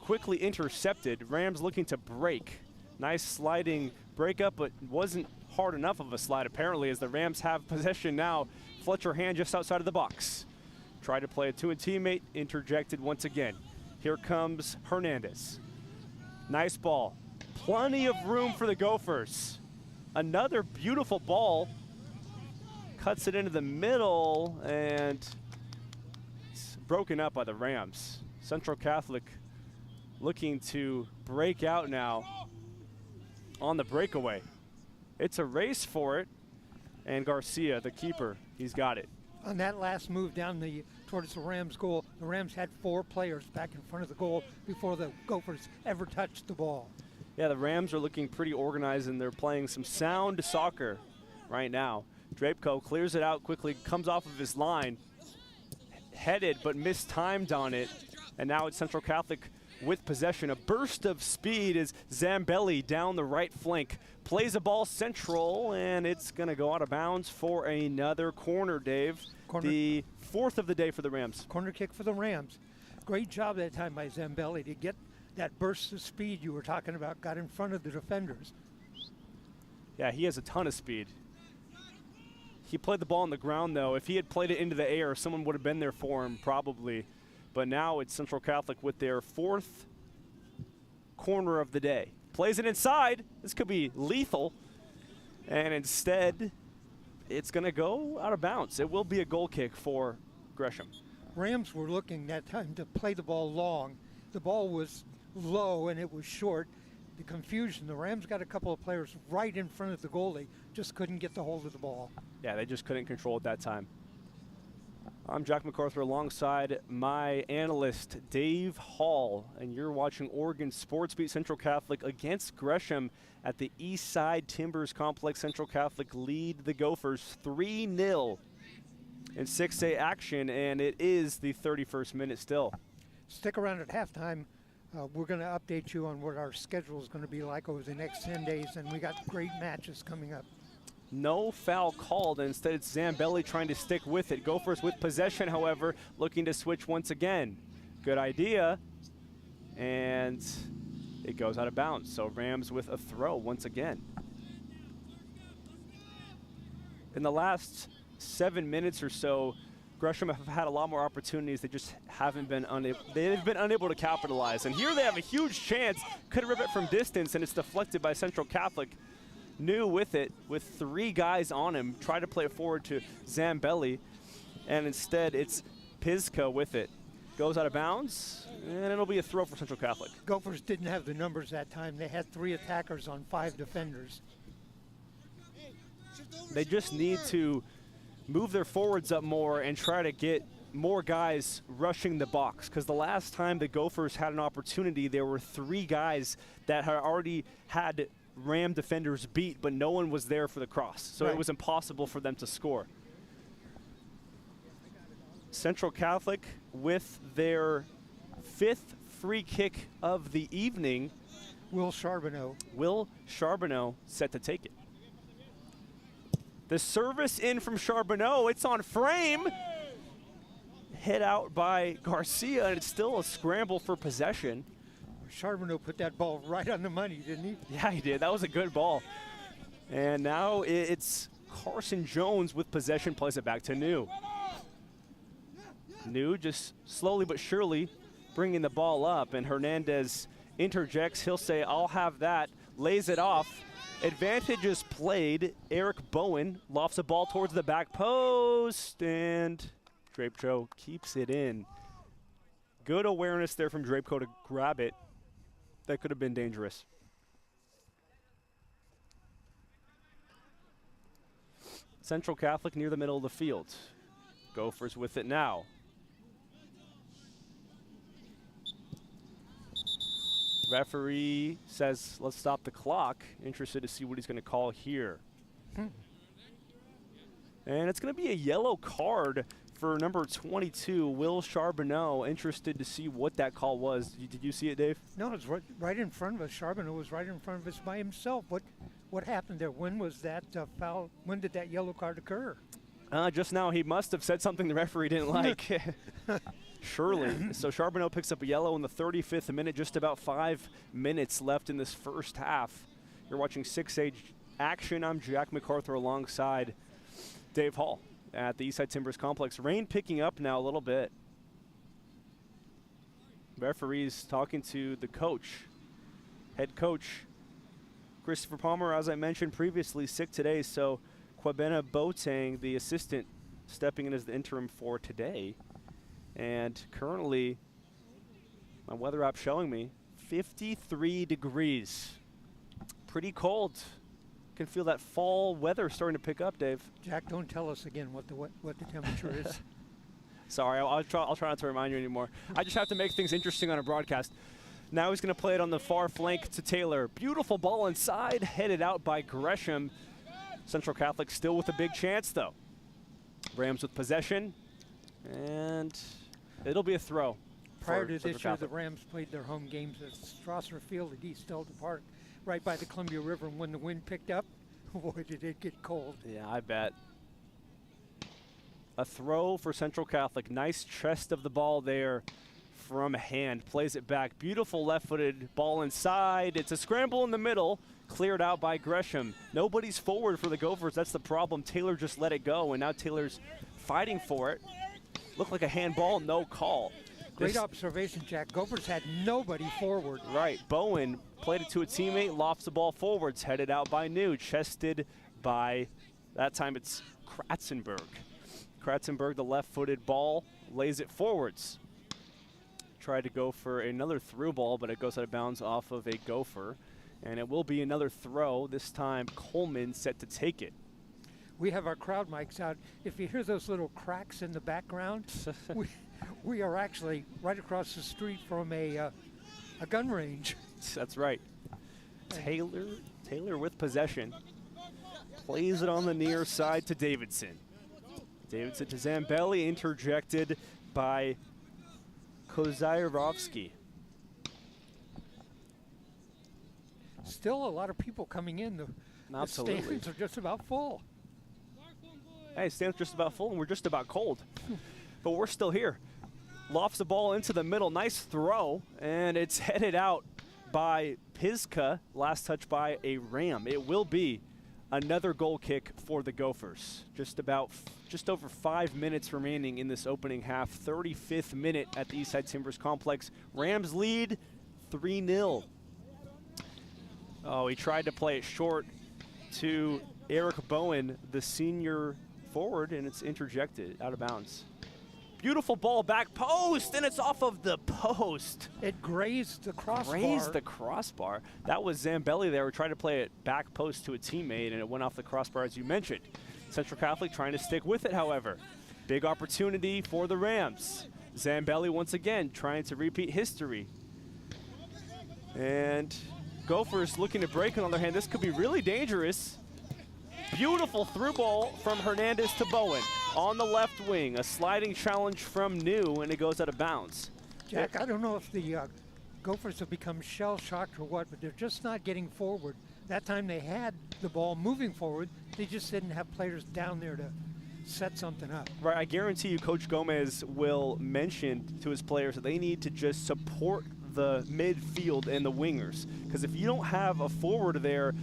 Quickly intercepted. Rams looking to break. Nice sliding breakup, but wasn't hard enough of a slide apparently, as the Rams have possession now. Fletcher Hand just outside of the box. Tried to play it to a teammate, interjected once again. Here comes Hernandez. Nice ball. Plenty of room for the Gophers. Another beautiful ball. Cuts it into the middle, and it's broken up by the Rams. Central Catholic looking to break out now on the breakaway. It's a race for it, and Garcia, the keeper, he's got it. On that last move down towards the Rams goal, the Rams had 4 players back in front of the goal before the Gophers ever touched the ball. Yeah, the Rams are looking pretty organized, and they're playing some sound soccer right now. Drapeco clears it out quickly, comes off of his line, headed but mistimed on it. And now it's Central Catholic with possession. A burst of speed is Zambelli down the right flank. Plays a ball central, and it's going to go out of bounds for another corner, Dave. The fourth of the day for the Rams. Corner kick for the Rams. Great job that time by Zambelli to get that burst of speed you were talking about, got in front of the defenders. Yeah, he has a ton of speed. He played the ball on the ground, though. If he had played it into the air, someone would have been there for him, probably. But now it's Central Catholic with their fourth corner of the day. Plays it inside. This could be lethal. And instead, it's going to go out of bounds. It will be a goal kick for Gresham. Rams were looking that time to play the ball long. The ball was low and it was short. The confusion, the Rams got a couple of players right in front of the goalie, just couldn't get the hold of the ball. Yeah, they just couldn't control it that time. I'm Jack McArthur alongside my analyst, Dave Hall, and you're watching Oregon Sports Beat. Central Catholic against Gresham at the Eastside Timbers Complex. Central Catholic lead the Gophers 3-0 in 6A action, and it is the 31st minute still. Stick around at halftime. We're going to update you on what our schedule is going to be like over the next 10 days, and we got great matches coming up. No foul called. Instead, it's Zambelli trying to stick with it. Gophers with possession, however, looking to switch once again. Good idea. And it goes out of bounds. So Rams with a throw once again. In the last 7 minutes or so, Gresham have had a lot more opportunities. They just haven't been unable. They've been unable to capitalize. And here they have a huge chance. Could rip it from distance, and it's deflected by Central Catholic. New with it, with 3 guys on him, try to play it forward to Zambelli, and instead it's Pizka with it. Goes out of bounds, and it'll be a throw for Central Catholic. Gophers didn't have the numbers that time. They had 3 attackers on 5 defenders. They just need to move their forwards up more and try to get more guys rushing the box, because the last time the Gophers had an opportunity, there were 3 guys that had already had Ram defenders beat, but no one was there for the cross. So right. It was impossible for them to score. Central Catholic with their 5th free kick of the evening. Will Charbonneau set to take it. The service in from Charbonneau, it's on frame. Hit out by Garcia, and it's still a scramble for possession. Charbonneau put that ball right on the money, didn't he? Yeah, he did. That was a good ball. And now it's Carson Jones with possession, plays it back to New. New just slowly but surely bringing the ball up, and Hernandez interjects. He'll say, I'll have that, lays it off. Advantage is played. Eric Bowen lofts a ball towards the back post, and Drapeco keeps it in. Good awareness there from Drapeco to grab it. That could have been dangerous. Central Catholic near the middle of the field. Gophers with it now. Referee says, let's stop the clock. Interested to see what he's going to call here. And it's going to be a yellow card for number 22, Will Charbonneau. Interested to see what that call was. Did you see it, Dave? No, it's right in front of us. Charbonneau was right in front of us by himself. What happened there? When was that foul? When did that yellow card occur? Just now. He must have said something the referee didn't like. Surely. So Charbonneau picks up a yellow in the 35th minute. Just about 5 minutes left in this first half. You're watching 6A action. I'm Jack McArthur alongside Dave Hall at the Eastside Timbers Complex. Rain picking up now a little bit. Referees talking to the coach. Head coach Christopher Palmer, as I mentioned previously, sick today, so Kwabena Boateng, the assistant, stepping in as the interim for today. And currently, my weather app showing me 53 degrees. Pretty cold. Can feel that fall weather starting to pick up, Dave. Jack, don't tell us again what the temperature is. Sorry, I'll try not to remind you anymore. I just have to make things interesting on a broadcast. Now he's going to play it on the far flank to Taylor. Beautiful ball inside, headed out by Gresham. Central Catholic still with a big chance, though. Rams with possession, And it'll be a throw. Prior to this year, the Rams played their home games at Strasser Field at East Delta Park, right by the Columbia River. And when the wind picked up, boy, did it get cold. Yeah, I bet. A throw for Central Catholic. Nice chest of the ball there from Hand. Plays it back. Beautiful left-footed ball inside. It's a scramble in the middle. Cleared out by Gresham. Nobody's forward for the Gophers. That's the problem. Taylor just let it go, and now Taylor's fighting for it. Looked like a handball, no call. Great observation, Jack. Gophers had nobody forward. Right. Bowen played it to a teammate, lofts the ball forwards, headed out by New, chested by, that time it's Kratzenberg. Kratzenberg, the left-footed ball, lays it forwards. Tried to go for another through ball, but it goes out of bounds off of a Gopher. And it will be another throw, this time Coleman set to take it. We have our crowd mics out. If you hear those little cracks in the background, we are actually right across the street from a gun range. That's right. Taylor with possession. Plays it on the near side to Davidson. Davidson to Zambelli, interjected by Kozairovsky. Still a lot of people coming in. The stands are just about full. Hey, stands just about full, and we're just about cold. But we're still here. Lofts the ball into the middle. Nice throw, and it's headed out by Pizka. Last touch by a Ram. It will be another goal kick for the Gophers. Just over 5 minutes remaining in this opening half. 35th minute at the Eastside Timbers Complex. Rams lead 3-0. Oh, he tried to play it short to Eric Bowen, the senior forward, and it's interjected out of bounds. Beautiful ball, back post, and it's off of the post. It grazed the crossbar. Grazed the crossbar. That was Zambelli there. We tried to play it back post to a teammate, and it went off the crossbar, as you mentioned. Central Catholic trying to stick with it, however. Big opportunity for the Rams. Zambelli once again trying to repeat history. And Gophers looking to break. On the other hand, this could be really dangerous. Beautiful through ball from Hernandez to Bowen on the left wing. A sliding challenge from New, and it goes out of bounds. Jack, I don't know if the Gophers have become shell-shocked or what, but they're just not getting forward. That time they had the ball moving forward. They just didn't have players down there to set something up. Right, I guarantee you Coach Gomez will mention to his players that they need to just support the midfield and the wingers. Because if you don't have a forward there,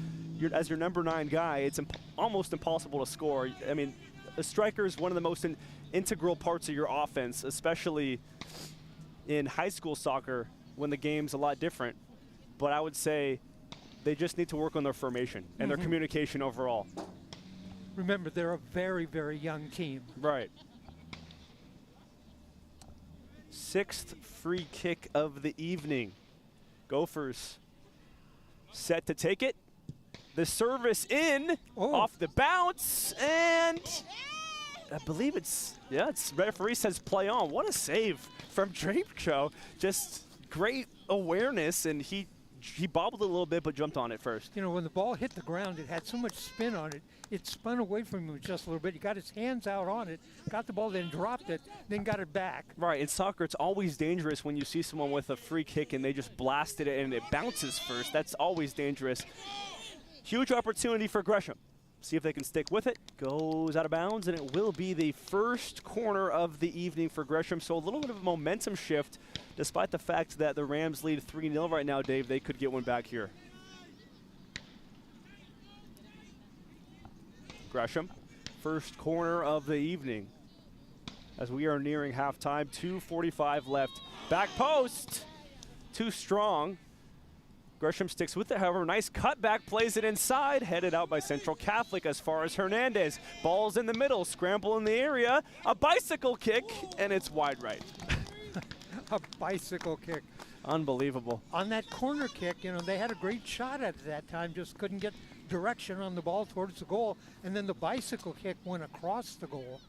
as your number 9 guy, it's almost impossible to score. I mean, a striker is one of the most integral parts of your offense, especially in high school soccer when the game's a lot different. But I would say they just need to work on their formation and their communication overall. Remember, they're a very, very young team. Right. 6th free kick of the evening. Gophers set to take it. The service in, off the bounce, and I believe it's referee says play on. What a save from Drapecho. Just great awareness, and he bobbled a little bit but jumped on it first. You know, when the ball hit the ground, it had so much spin on it, it spun away from him just a little bit. He got his hands out on it, got the ball, then dropped it, then got it back. Right, in soccer, it's always dangerous when you see someone with a free kick and they just blasted it and it bounces first. That's always dangerous. Huge opportunity for Gresham. See if they can stick with it. Goes out of bounds, and it will be the first corner of the evening for Gresham. So a little bit of a momentum shift, despite the fact that the Rams lead 3-0 right now, Dave. They could get one back here. Gresham, first corner of the evening. As we are nearing halftime, 2:45 left. Back post, too strong. Gresham sticks with it, however, nice cutback, plays it inside, headed out by Central Catholic as far as Hernandez. Ball's in the middle, scramble in the area, a bicycle kick, and it's wide right. A bicycle kick. Unbelievable. On that corner kick, you know, they had a great shot at that time, just couldn't get direction on the ball towards the goal, and then the bicycle kick went across the goal.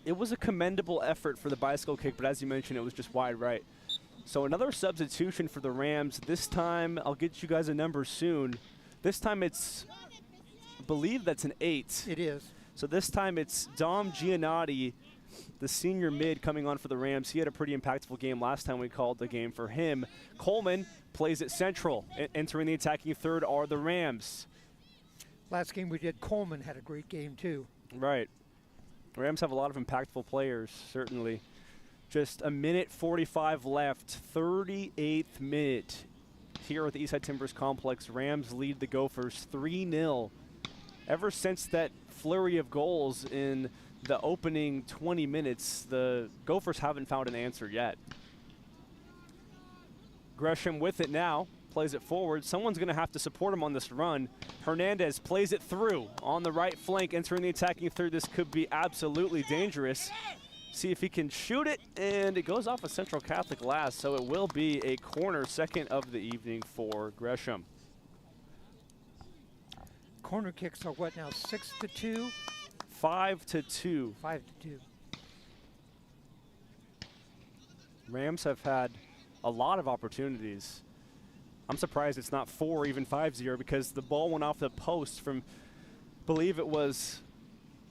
It was a commendable effort for the bicycle kick, but as you mentioned, it was just wide right. So another substitution for the Rams. This time, I'll get you guys a number soon. This time it's, I believe that's an 8. It is. So this time it's Dom Giannotti the senior mid coming on for the Rams. He had a pretty impactful game last time we called the game for him. Coleman plays at central. Entering the attacking third are the Rams. Last game we did, Coleman had a great game too. Right. Rams have a lot of impactful players, certainly. Just a minute 45 left, 38th minute here at the Eastside Timbers Complex. Rams lead the Gophers 3-0. Ever since that flurry of goals in the opening 20 minutes, the Gophers haven't found an answer yet. Gresham with it now, plays it forward. Someone's going to have to support him on this run. Hernandez plays it through on the right flank, entering the attacking third. This could be absolutely dangerous. See if he can shoot it, and it goes off a Central Catholic last, so it will be a corner, second of the evening for Gresham. Corner kicks are what now, 6-2? 5-2. 5-2. Rams have had a lot of opportunities. I'm surprised it's not 4 or even 5-0 because the ball went off the post from, believe it was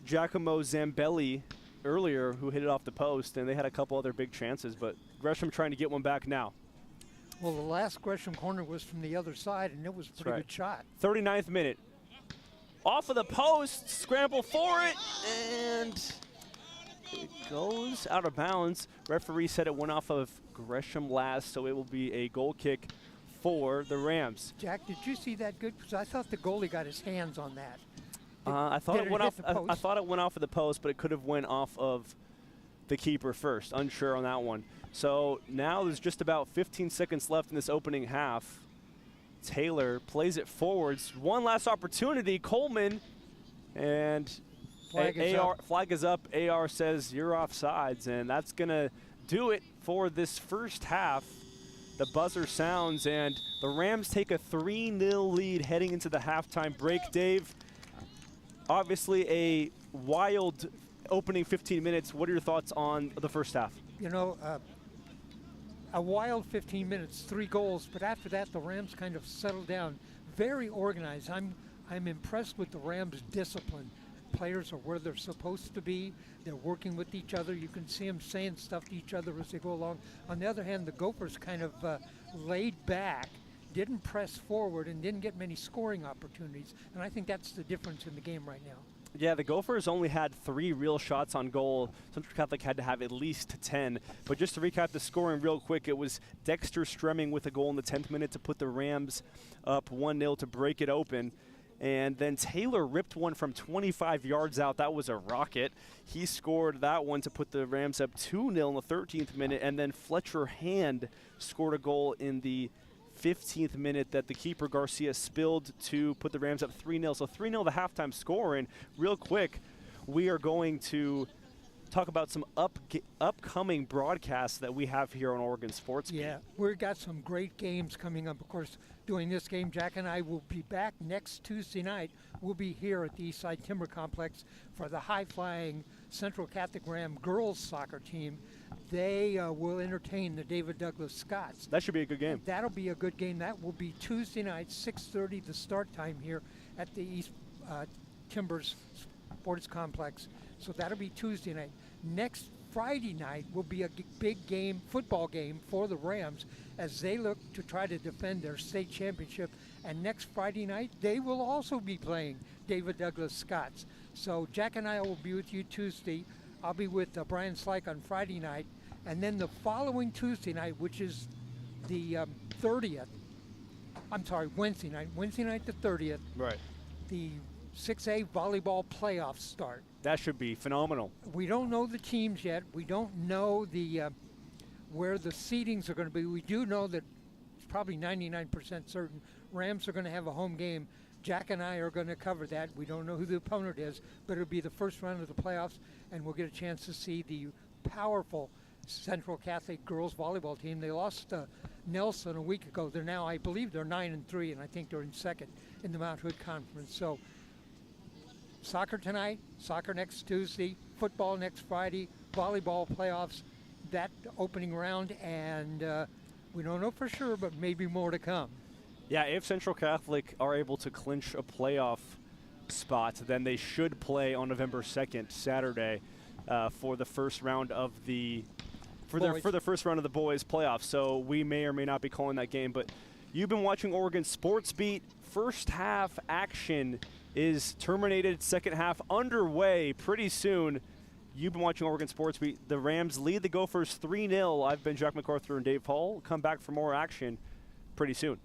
Giacomo Zambelli earlier who hit it off the post, and they had a couple other big chances, but Gresham trying to get one back now. Well, the last Gresham corner was from the other side, and it was a pretty good shot. 39th minute. Off of the post, scramble for it, and it goes out of bounds. Referee said it went off of Gresham last, so it will be a goal kick for the Rams. Jack, did you see that good? Because I thought the goalie got his hands on that. I thought it went off. I thought it went off of the post, but it could have went off of the keeper first. Unsure on that one. So now there's just about 15 seconds left in this opening half. Taylor plays it forwards. One last opportunity. Coleman, and flag is up. AR says you're offsides, and that's gonna do it for this first half. The buzzer sounds, and the Rams take a 3-0 lead heading into the halftime break. Dave, obviously a wild opening 15 minutes. What are your thoughts on the first half? You know, a wild 15 minutes, 3 goals, but after that the Rams kind of settled down. Very organized. I'm impressed with the Rams' discipline. Players are where they're supposed to be. They're working with each other. You can see them saying stuff to each other as they go along. On the other hand, the Gophers kind of laid back, didn't press forward, and didn't get many scoring opportunities. And I think that's the difference in the game right now. Yeah, the Gophers only had 3 real shots on goal. Central Catholic had to have at least 10. But just to recap the scoring real quick, it was Dexter Stremming with a goal in the 10th minute to put the Rams up 1-0 to break it open. And then Taylor ripped one from 25 yards out. That was a rocket. He scored that one to put the Rams up 2-0 in the 13th minute. And then Fletcher Hand scored a goal in the 15th minute that the keeper Garcia spilled to put the Rams up 3-0. So 3-0 the halftime score. And real quick, we are going to talk about some upcoming broadcasts that we have here on Oregon Sports Game. Yeah, we've got some great games coming up. Of course, doing this game, Jack and I will be back next Tuesday night. We'll be here at the Eastside Timber Complex for the high-flying Central Catholic Ram girls soccer team. They will entertain the David Douglas Scots. That should be a good game. That'll be a good game. That will be Tuesday night, 6:30, the start time here at the East Timbers Sports Complex. So that'll be Tuesday night. Next Friday night will be a big game, football game for the Rams as they look to try to defend their state championship. And next Friday night, they will also be playing David Douglas Scots. So Jack and I will be with you Tuesday. I'll be with Brian Slyke on Friday night. And then the following Tuesday night, which is the 30th, Wednesday night the 30th, right? The 6A volleyball playoffs start. That should be phenomenal. We don't know the teams yet. We don't know the where the seedings are going to be. We do know that it's probably 99% certain Rams are going to have a home game. Jack and I are going to cover that. We don't know who the opponent is, but it'll be the first round of the playoffs, and we'll get a chance to see the powerful Central Catholic girls volleyball team. They lost Nelson a week ago. They're now, I believe, they're 9-3, and I think they're in second in the Mount Hood Conference. So soccer tonight, soccer next Tuesday, football next Friday, volleyball playoffs, that opening round, and we don't know for sure, but maybe more to come. Yeah, if Central Catholic are able to clinch a playoff spot, then they should play on November 2nd, Saturday. for the first round of the Boys. for the first round of the boys playoffs. So we may or may not be calling that game. But you've been watching Oregon Sports Beat. First half action is terminated. Second half underway pretty soon. You've been watching Oregon Sports Beat. The Rams lead the Gophers 3-0. I've been Jack McArthur and Dave Hall. Come back for more action pretty soon.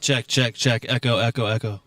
Check, check, check. Echo, echo, echo.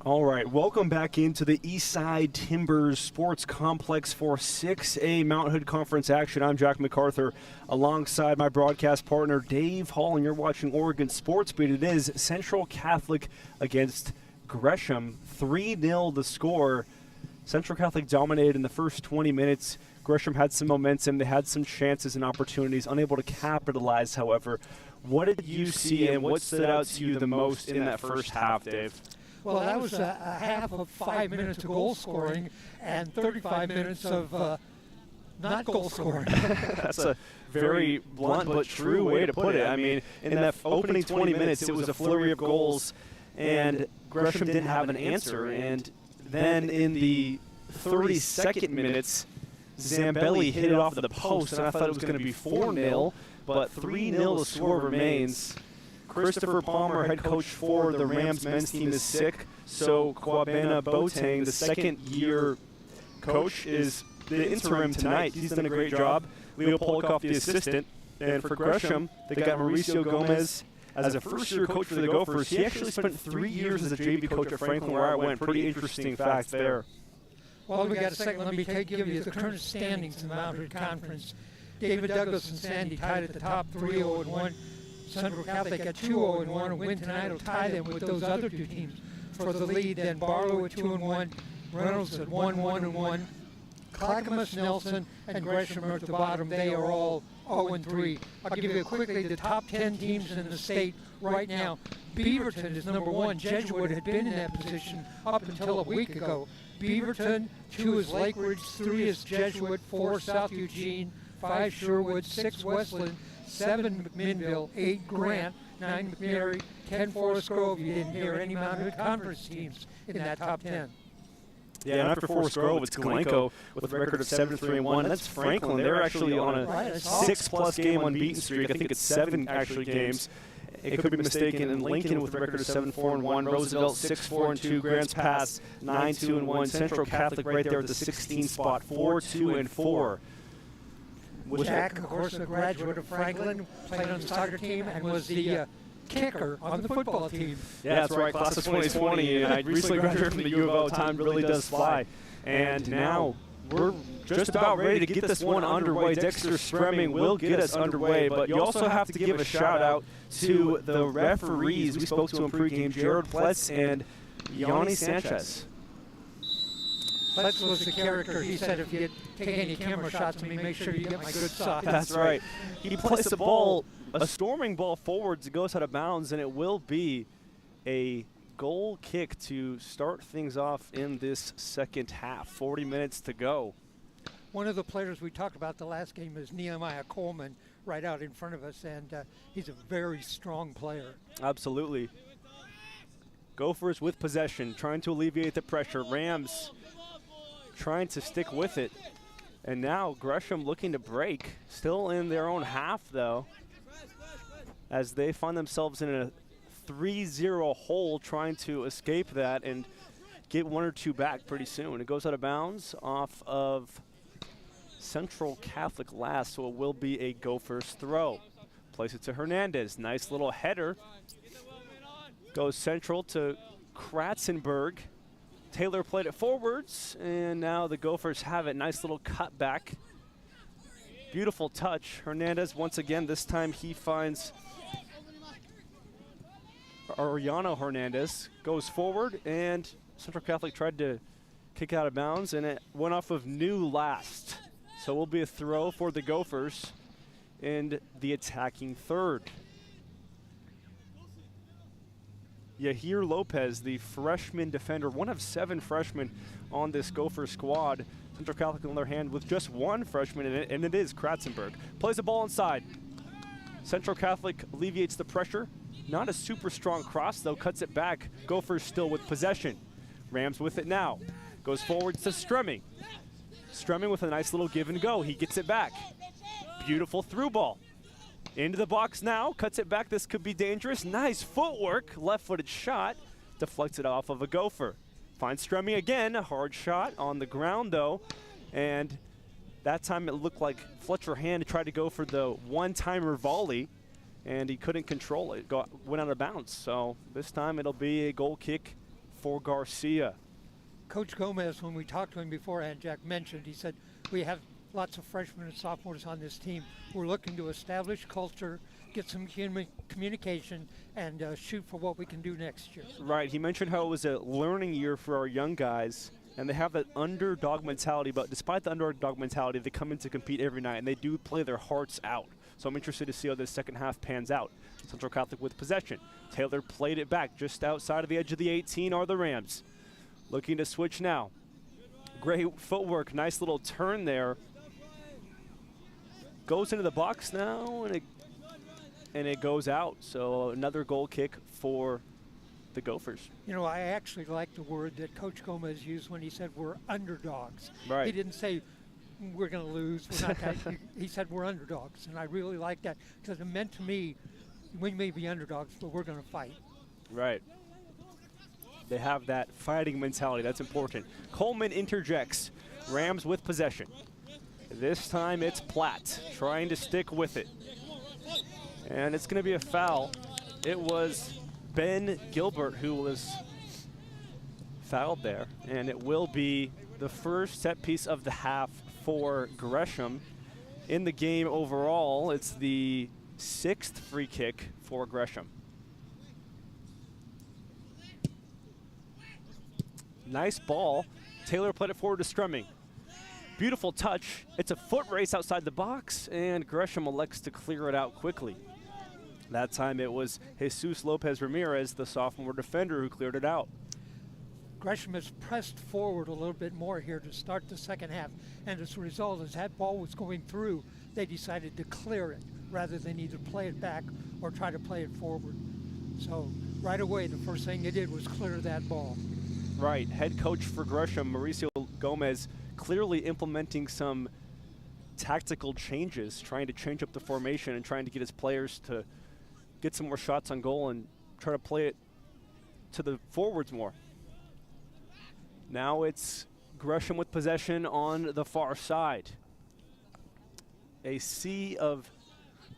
All right, welcome back into the Eastside Timbers Sports Complex for 6A Mount Hood Conference action. I'm Jack McArthur alongside my broadcast partner Dave Hall, and you're watching Oregon Sports Beat. It is Central Catholic against Gresham, 3-0 the score. Central Catholic dominated in the first 20 minutes. Gresham had some momentum. They had some chances and opportunities, unable to capitalize, however. What did you see and what stood out to you the most in that first half, Dave? Well, that was a half of 5 minutes of goal scoring and 35 minutes of not goal scoring. That's a very blunt but true way to put it. I mean, in that opening 20 minutes, it was a flurry of goals, and Gresham didn't have an answer. And then in the 32nd minutes, Zambelli hit it off the post, and I thought it was going to be 4-0, but 3-0 the score remains. Christopher Palmer, head coach for the Rams men's team, is sick, so Kwabena Boateng, the second-year coach, is the interim tonight. He's done a great job. Leo Polikoff, the assistant. And for Gresham, they got Mauricio Gomez as a first-year coach for the Gophers. He actually spent 3 years as a JV coach at Franklin, where I went. Pretty interesting fact there. Well, we got a second. Let me give you the current standings in the Mount Hood Conference. David Douglas and Sandy tied at the top 3-0-1. Central Catholic at 2-0-1. A win tonight will tie them with those other two teams for the lead. Then Barlow at 2-1, Reynolds at 1-1-1. Clackamas, Nelson, and Gresham are at the bottom. They are all 0-3. I'll give you quickly the top 10 teams in the state right now. Beaverton is number 1. Jesuit had been in that position up until a week ago. Beaverton, 2 is Lake Ridge, 3 is Jesuit, 4 South Eugene, 5 Sherwood, 6 Westland, 7 McMinnville, 8 Grant, 9 McNary, 10 Forest Grove. You didn't hear any Mount Hood Conference teams in that top 10. Yeah, and after Forest Grove, it's Glencoe with a record of 7-3-1. That's Franklin. They're actually on a 6-plus game unbeaten streak. I think it's 7 actually games. It could be mistaken. And Lincoln with a record of 7-4-1. Roosevelt 6-4-2. Grants Pass 9-2-1. Central Catholic right there at the 16th spot, 4-2-4. Jack, of course, a graduate of Franklin, played on the soccer team and was the kicker on the football team. Yeah, that's right, class of 2020, and I recently graduated from the U of L. Time really does fly. And now we're just about ready to get this one underway. Dexter Stremming will get us underway, but you also have to give a shout-out to the referees. We spoke to him pregame, Jared Pletz and Yanni Sanchez. Pletz was the character. He said, if you take any camera shots of me, make sure you get my good side. That's right. He plays the ball, a storming ball forwards. It goes out of bounds, and it will be a goal kick to start things off in this second half. 40 minutes to go. One of the players we talked about the last game is Nehemiah Coleman, right out in front of us, and he's a very strong player. Absolutely. Gophers with possession, trying to alleviate the pressure. Rams trying to stick with it. And now Gresham looking to break. Still in their own half, though, as they find themselves in a 3-0 hole, trying to escape that and get 1 or 2 back pretty soon. It goes out of bounds off of Central Catholic last, so it will be a Gophers throw. Place it to Hernandez. Nice little header. Goes Central to Kratzenberg. Taylor played it forwards, and now the Gophers have it. Nice little cutback. Beautiful touch. Hernandez once again. This time he finds Ariano Hernandez. Goes forward, and Central Catholic tried to kick out of bounds, and it went off of New last. So it will be a throw for the Gophers in the attacking third. Yahir Lopez, the freshman defender, one of 7 freshmen on this Gopher squad. Central Catholic on their hand with just 1 freshman in it, and it is Kratzenberg. Plays the ball inside. Central Catholic alleviates the pressure. Not a super strong cross, though, cuts it back. Gophers still with possession. Rams with it now. Goes forwards to Stremming. Stremming with a nice little give and go. He gets it back. Beautiful through ball. Into the box now, cuts it back. This could be dangerous. Nice footwork, left-footed shot. Deflects it off of a Gopher. Finds Stremming again, a hard shot on the ground though. And that time it looked like Fletcher Hand tried to go for the one-timer volley, and he couldn't control it. Went out of bounds. So this time it'll be a goal kick for Garcia. Coach Gomez, when we talked to him beforehand, Jack mentioned, he said, we have lots of freshmen and sophomores on this team. We're looking to establish culture, get some communication, and shoot for what we can do next year. Right. He mentioned how it was a learning year for our young guys, and they have that underdog mentality. But despite the underdog mentality, they come in to compete every night, and they do play their hearts out. So I'm interested to see how this second half pans out. Central Catholic with possession. Taylor played it back. Just outside of the edge of the 18 are the Rams. Looking to switch now. Great footwork. Nice little turn there. Goes into the box now, and it goes out. So another goal kick for the Gophers. You know, I actually like the word that Coach Gomez used when he said we're underdogs. Right. He didn't say we're going to lose. We're not that. He said we're underdogs, and I really like that because it meant to me we may be underdogs, but we're going to fight. Right. They have that fighting mentality. That's important. Coleman interjects. Rams with possession. This time it's Platt trying to stick with it. And it's going to be a foul. It was Ben Gilbert who was fouled there. And it will be the first set piece of the half for Gresham. In the game overall, it's the 6th free kick for Gresham. Nice ball. Taylor played it forward to Strumming. Beautiful touch. It's a foot race outside the box, and Gresham elects to clear it out quickly. That time it was Jesus Lopez Ramirez, the sophomore defender, who cleared it out. Gresham has pressed forward a little bit more here to start the second half, and as a result, as that ball was going through, they decided to clear it rather than either play it back or try to play it forward. So right away, the first thing they did was clear that ball. Right. Head coach for Gresham, Mauricio Gomez, clearly implementing some tactical changes, trying to change up the formation and trying to get his players to get some more shots on goal and try to play it to the forwards more. Now it's Gresham with possession on the far side. A sea of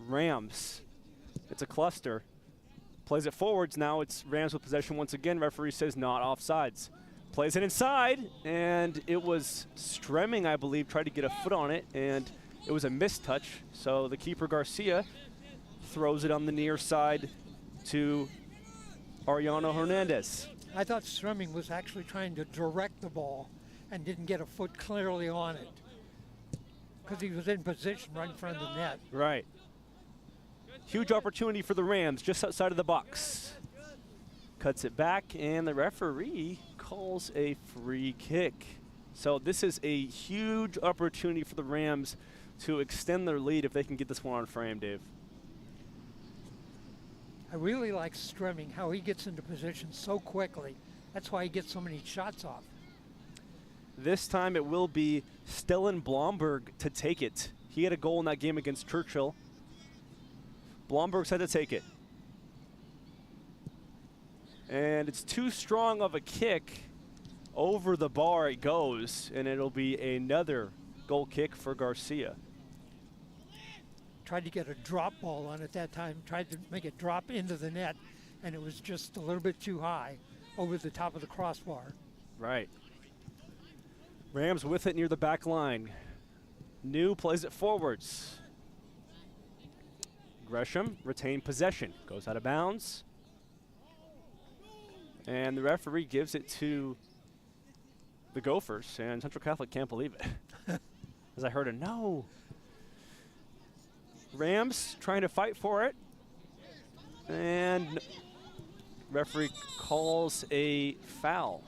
Rams. It's a cluster. Plays it forwards. Now it's Rams with possession once again. Referee says not offsides. Plays it inside, and it was Stremming, I believe, tried to get a foot on it, and it was a missed touch. So the keeper, Garcia, throws it on the near side to Ariano Hernandez. I thought Strumming was actually trying to direct the ball and didn't get a foot clearly on it because he was in position right in front of the net. Right. Huge opportunity for the Rams just outside of the box. Cuts it back, and the referee calls a free kick. So this is a huge opportunity for the Rams to extend their lead if they can get this one on frame, Dave. I really like Strumming, how he gets into position so quickly. That's why he gets so many shots off. This time it will be Stellan Blomberg to take it. He had a goal in that game against Churchill. Blomberg's had to take it. And it's too strong of a kick. Over the bar it goes, and it'll be another goal kick for Garcia. Tried to get a drop ball on it that time, tried to make it drop into the net, and it was just a little bit too high over the top of the crossbar. Right. Rams with it near the back line. New plays it forwards. Gresham retained possession, goes out of bounds. And the referee gives it to the Gophers, and Central Catholic can't believe it. As I heard a no. Rams trying to fight for it. And referee calls a foul.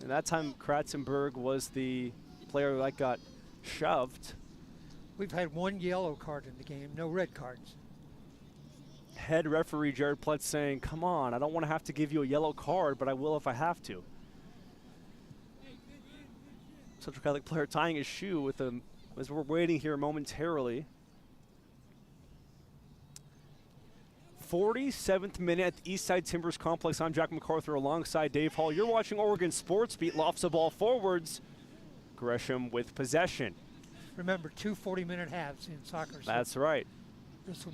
And that time Kratzenberg was the player that got shoved. We've had one yellow card in the game, no red cards. Head referee Jared Plett saying, come on, I don't want to have to give you a yellow card, but I will if I have to. Central Catholic player tying his shoe with him as we're waiting here momentarily. 47th minute at the Eastside Timbers Complex. I'm Jack McArthur alongside Dave Hall. You're watching Oregon Sports Beat. Lofts the ball forwards. Gresham with possession. Remember, 2 40-minute halves in soccer. So that's right. This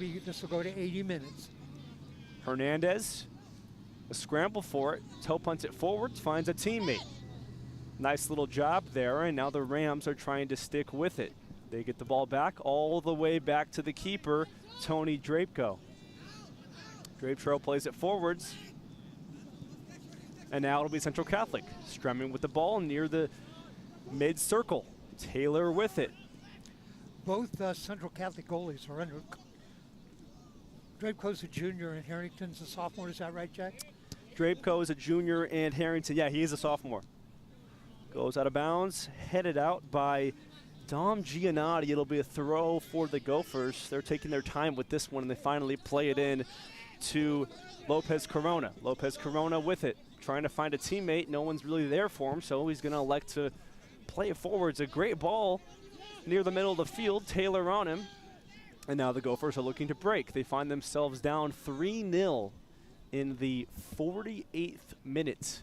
will go to 80 minutes. Hernandez A scramble for it. Toe punts it forwards, finds a teammate. Nice little job there, and now the Rams are trying to stick with it. They get the ball back all the way back to the keeper, Tony Drapko. Drapko plays it forwards. And now it'll be Central Catholic. Strumming with the ball near the mid-circle. Taylor with it. Both Central Catholic goalies are under. Drapko's a junior and Harrington's a sophomore. Is that right, Jack? Drapko is a junior and Harrington, yeah, he is a sophomore. Goes out of bounds, headed out by Dom Giannotti. It'll be a throw for the Gophers. They're taking their time with this one, and they finally play it in to Lopez Corona. Lopez Corona with it, trying to find a teammate. No one's really there for him, so he's going to elect to play it forwards. A great ball near the middle of the field. Taylor on him. And now the Gophers are looking to break. They find themselves down 3-0 in the 48th minute.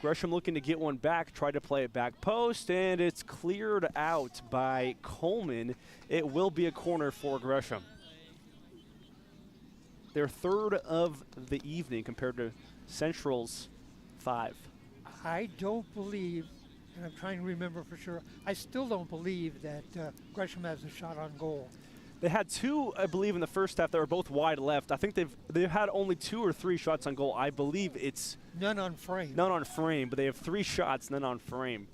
Gresham looking to get one back, tried to play it back post, and it's cleared out by Coleman. It will be a corner for Gresham. Their third of the evening compared to Central's 5. I don't believe, and I'm trying to remember for sure, I still don't believe that Gresham has a shot on goal. They had 2, I believe, in the first half that were both wide left. I think they've had only 2 or 3 shots on goal. I believe it's none on frame. None on frame, but they have 3 shots, none on frame.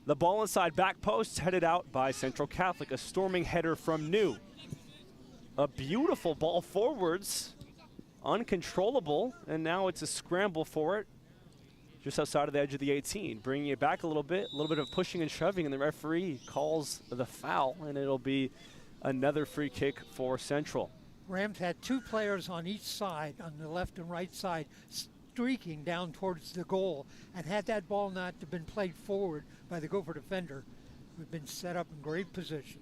The ball inside back post, headed out by Central Catholic. A storming header from New. A beautiful ball forwards, uncontrollable, and now it's a scramble for it just outside of the edge of the 18. Bringing it back a little bit of pushing and shoving, and the referee calls the foul, and it'll be another free kick for Central. Rams had 2 players on each side, on the left and right side, streaking down towards the goal. And had that ball not been played forward by the Gopher defender, we've been set up in great position.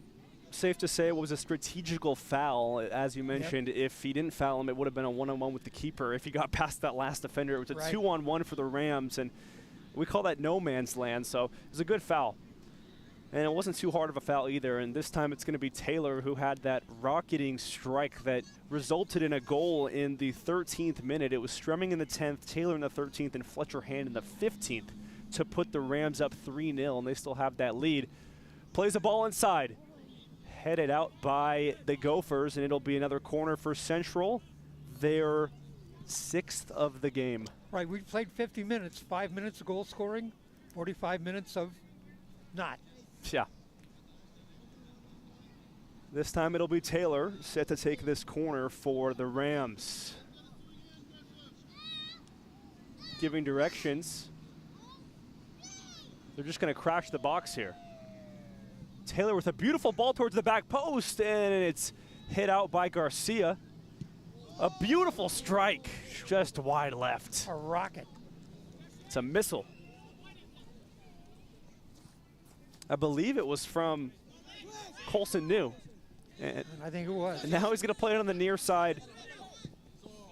Safe to say it was a strategical foul, as you mentioned. Yep. If he didn't foul him, it would have been a one-on-one with the keeper. If he got past that last defender, it was a 2-on-1 for the Rams, and we call that no man's land, so it was a good foul. And it wasn't too hard of a foul either, and this time it's going to be Taylor who had that rocketing strike that resulted in a goal in the 13th minute. It was Strumming in the 10th, Taylor in the 13th, and Fletcher Hand in the 15th to put the Rams up 3-0, and they still have that lead. Plays the ball inside. Headed out by the Gophers, and it'll be another corner for Central. Their 6th of the game. Right, we played 50 minutes, 5 minutes of goal scoring, 45 minutes of not. Yeah. This time it'll be Taylor set to take this corner for the Rams. Giving directions. They're just going to crash the box here. Taylor with a beautiful ball towards the back post, and it's hit out by Garcia. A beautiful strike, just wide left. A rocket. It's a missile. I believe it was from Colson New. And I think it was. And now he's going to play it on the near side.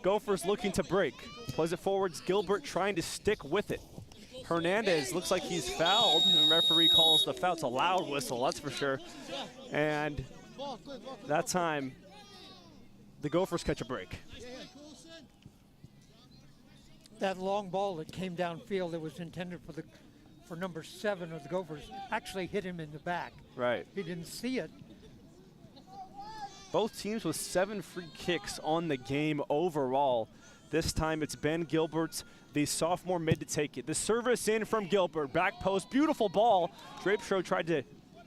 Gophers looking to break. Plays it forwards. Gilbert trying to stick with it. Hernandez looks like he's fouled. And the referee calls the foul. It's a loud whistle, that's for sure. And that time, the Gophers catch a break. That long ball that came downfield that was intended for number 7 of the Gophers actually hit him in the back. Right. He didn't see it. Both teams with 7 free kicks on the game overall. This time it's Ben Gilbert, the sophomore mid, to take it. The service in from Gilbert, back post, beautiful ball. Drapeshow tried to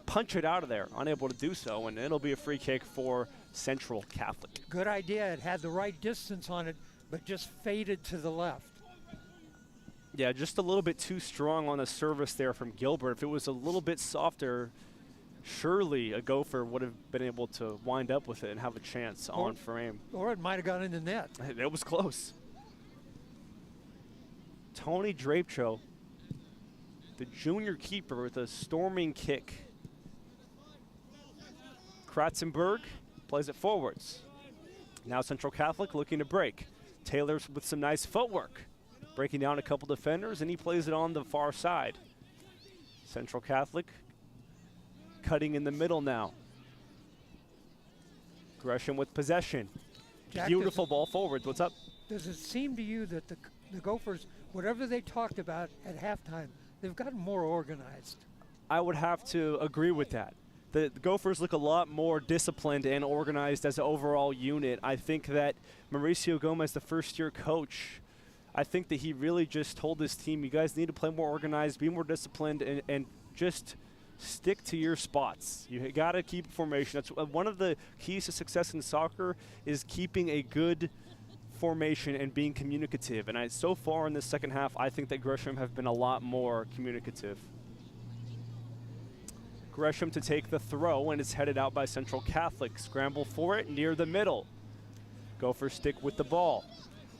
punch it out of there, unable to do so, and it'll be a free kick for Central Catholic. Good idea. It had the right distance on it, but just faded to the left. Yeah, just a little bit too strong on the service there from Gilbert. If it was a little bit softer, surely a Gopher would have been able to wind up with it and have a chance on frame. Or it might have gone in the net. It was close. Tony Drapcho, the junior keeper, with a storming kick. Kratzenberg plays it forwards. Now Central Catholic looking to break. Taylor's with some nice footwork, breaking down a couple defenders, and he plays it on the far side. Central Catholic cutting in the middle now. Gresham with possession. Jack, beautiful ball forwards. What's up? Does it seem to you that the Gophers, whatever they talked about at halftime, they've gotten more organized? I would have to agree with that. The Gophers look a lot more disciplined and organized as an overall unit. I think that Mauricio Gomez, the first-year coach, I think that he really just told his team, you guys need to play more organized, be more disciplined, and just stick to your spots. You got to keep formation. That's one of the keys to success in soccer, is keeping a good formation and being communicative. And so far in the second half, I think that Gresham have been a lot more communicative. Gresham to take the throw, and it's headed out by Central Catholic. Scramble for it near the middle. Gophers stick with the ball.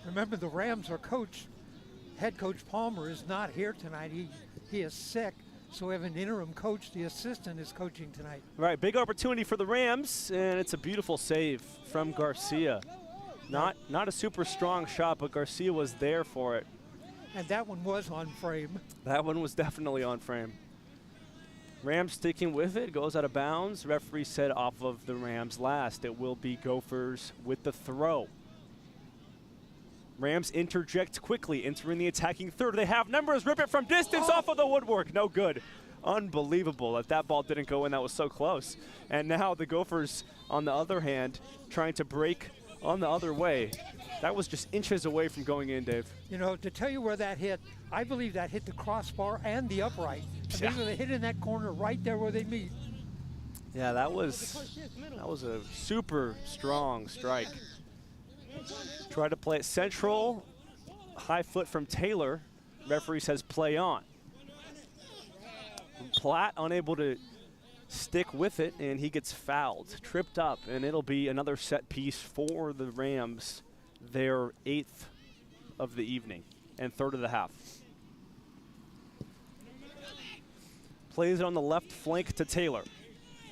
Remember, the Rams are head coach Palmer is not here tonight. He is sick, so we have an interim coach. The assistant is coaching tonight. Right, big opportunity for the Rams, and it's a beautiful save from Garcia. Not a super strong shot, but Garcia was there for it. And that one was on frame. That one was definitely on frame. Rams sticking with it, goes out of bounds. Referee said off of the Rams last. It will be Gophers with the throw. Rams interject quickly, entering the attacking third. They have numbers, rip it from distance off of the woodwork. No good. Unbelievable that ball didn't go in. That was so close. And now the Gophers, on the other hand, trying to break on the other way. That was just inches away from going in, Dave. You know, to tell you where that hit, I believe that hit the crossbar and the upright. I believe they hit in that corner right there where they meet. Yeah, that was a super strong strike. Try to play it central. High foot from Taylor. Referee says play on. Platt unable to stick with it, and he gets fouled, tripped up, and it'll be another set piece for the Rams, their 8th of the evening and 3rd of the half. Plays it on the left flank to Taylor.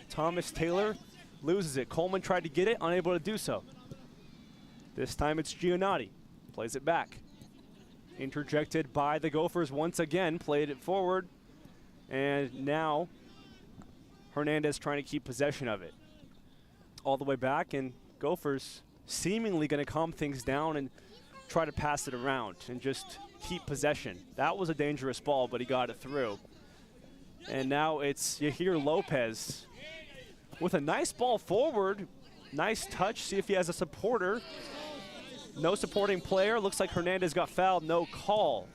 Thomas Taylor loses it. Coleman tried to get it, unable to do so. This time it's Giannotti. Plays it back. Interjected by the Gophers once again, played it forward, and now Hernandez trying to keep possession of it. All the way back, and Gophers seemingly going to calm things down and try to pass it around and just keep possession. That was a dangerous ball, but he got it through. And now it's Yahir Lopez with a nice ball forward. Nice touch. See if he has a supporter. No supporting player. Looks like Hernandez got fouled. No call.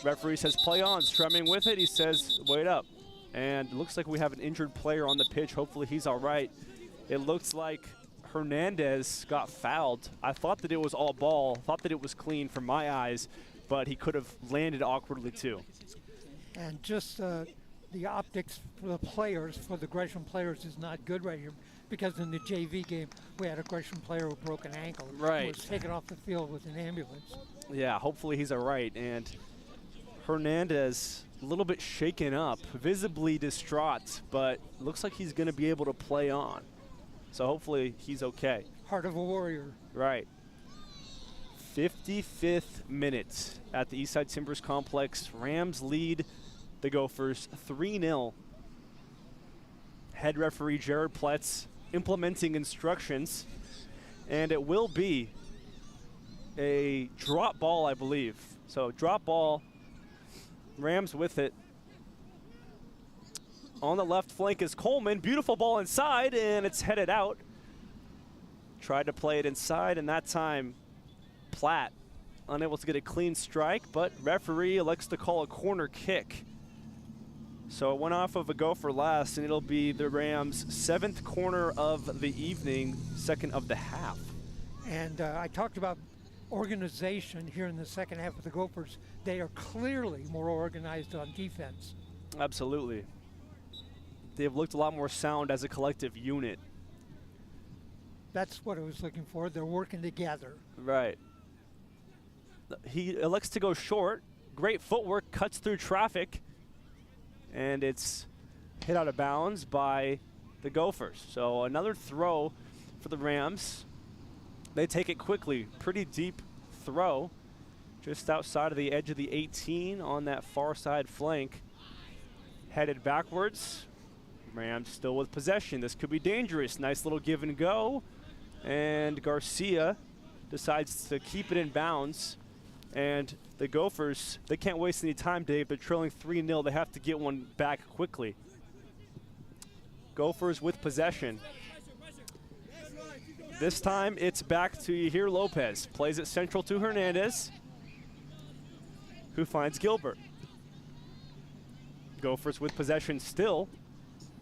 Referee says play on. Strumming with it. He says wait up. And looks like we have an injured player on the pitch. Hopefully he's all right. It looks like Hernandez got fouled. I thought that it was all ball. Thought that it was clean from my eyes, but he could have landed awkwardly too. And just the optics for the players, for the Gresham players, is not good right here, because in the JV game we had a Gresham player with a broken ankle. Right. Who was taken off the field with an ambulance. Yeah, hopefully he's all right. And Hernandez, a little bit shaken up, visibly distraught, but looks like he's going to be able to play on. So hopefully he's okay. Heart of a warrior. Right. 55th minute at the Eastside Timbers Complex. Rams lead the Gophers 3-0. Head referee Jared Pletz implementing instructions, and it will be a drop ball, I believe. So drop ball, Rams with it. On the left flank is Coleman. Beautiful ball inside, and it's headed out. Tried to play it inside, and that time Platt unable to get a clean strike, but referee elects to call a corner kick. So it went off of a Gopher last, and it'll be the Rams' 7th corner of the evening, 2nd of the half. And I talked about organization here in the second half of the Gophers. They are clearly more organized on defense. Absolutely. They have looked a lot more sound as a collective unit. That's what I was looking for. They're working together. Right. He elects to go short. Great footwork, cuts through traffic, and it's hit out of bounds by the Gophers. So another throw for the Rams. They take it quickly. Pretty deep throw, just outside of the edge of the 18 on that far side flank. Headed backwards. Rams still with possession. This could be dangerous. Nice little give and go. And Garcia decides to keep it in bounds. And the Gophers, they can't waste any time, Dave. They're trailing 3-0. They have to get one back quickly. Gophers with possession. This time it's back to Yahir Lopez. Plays it central to Hernandez, who finds Gilbert. Gophers with possession still.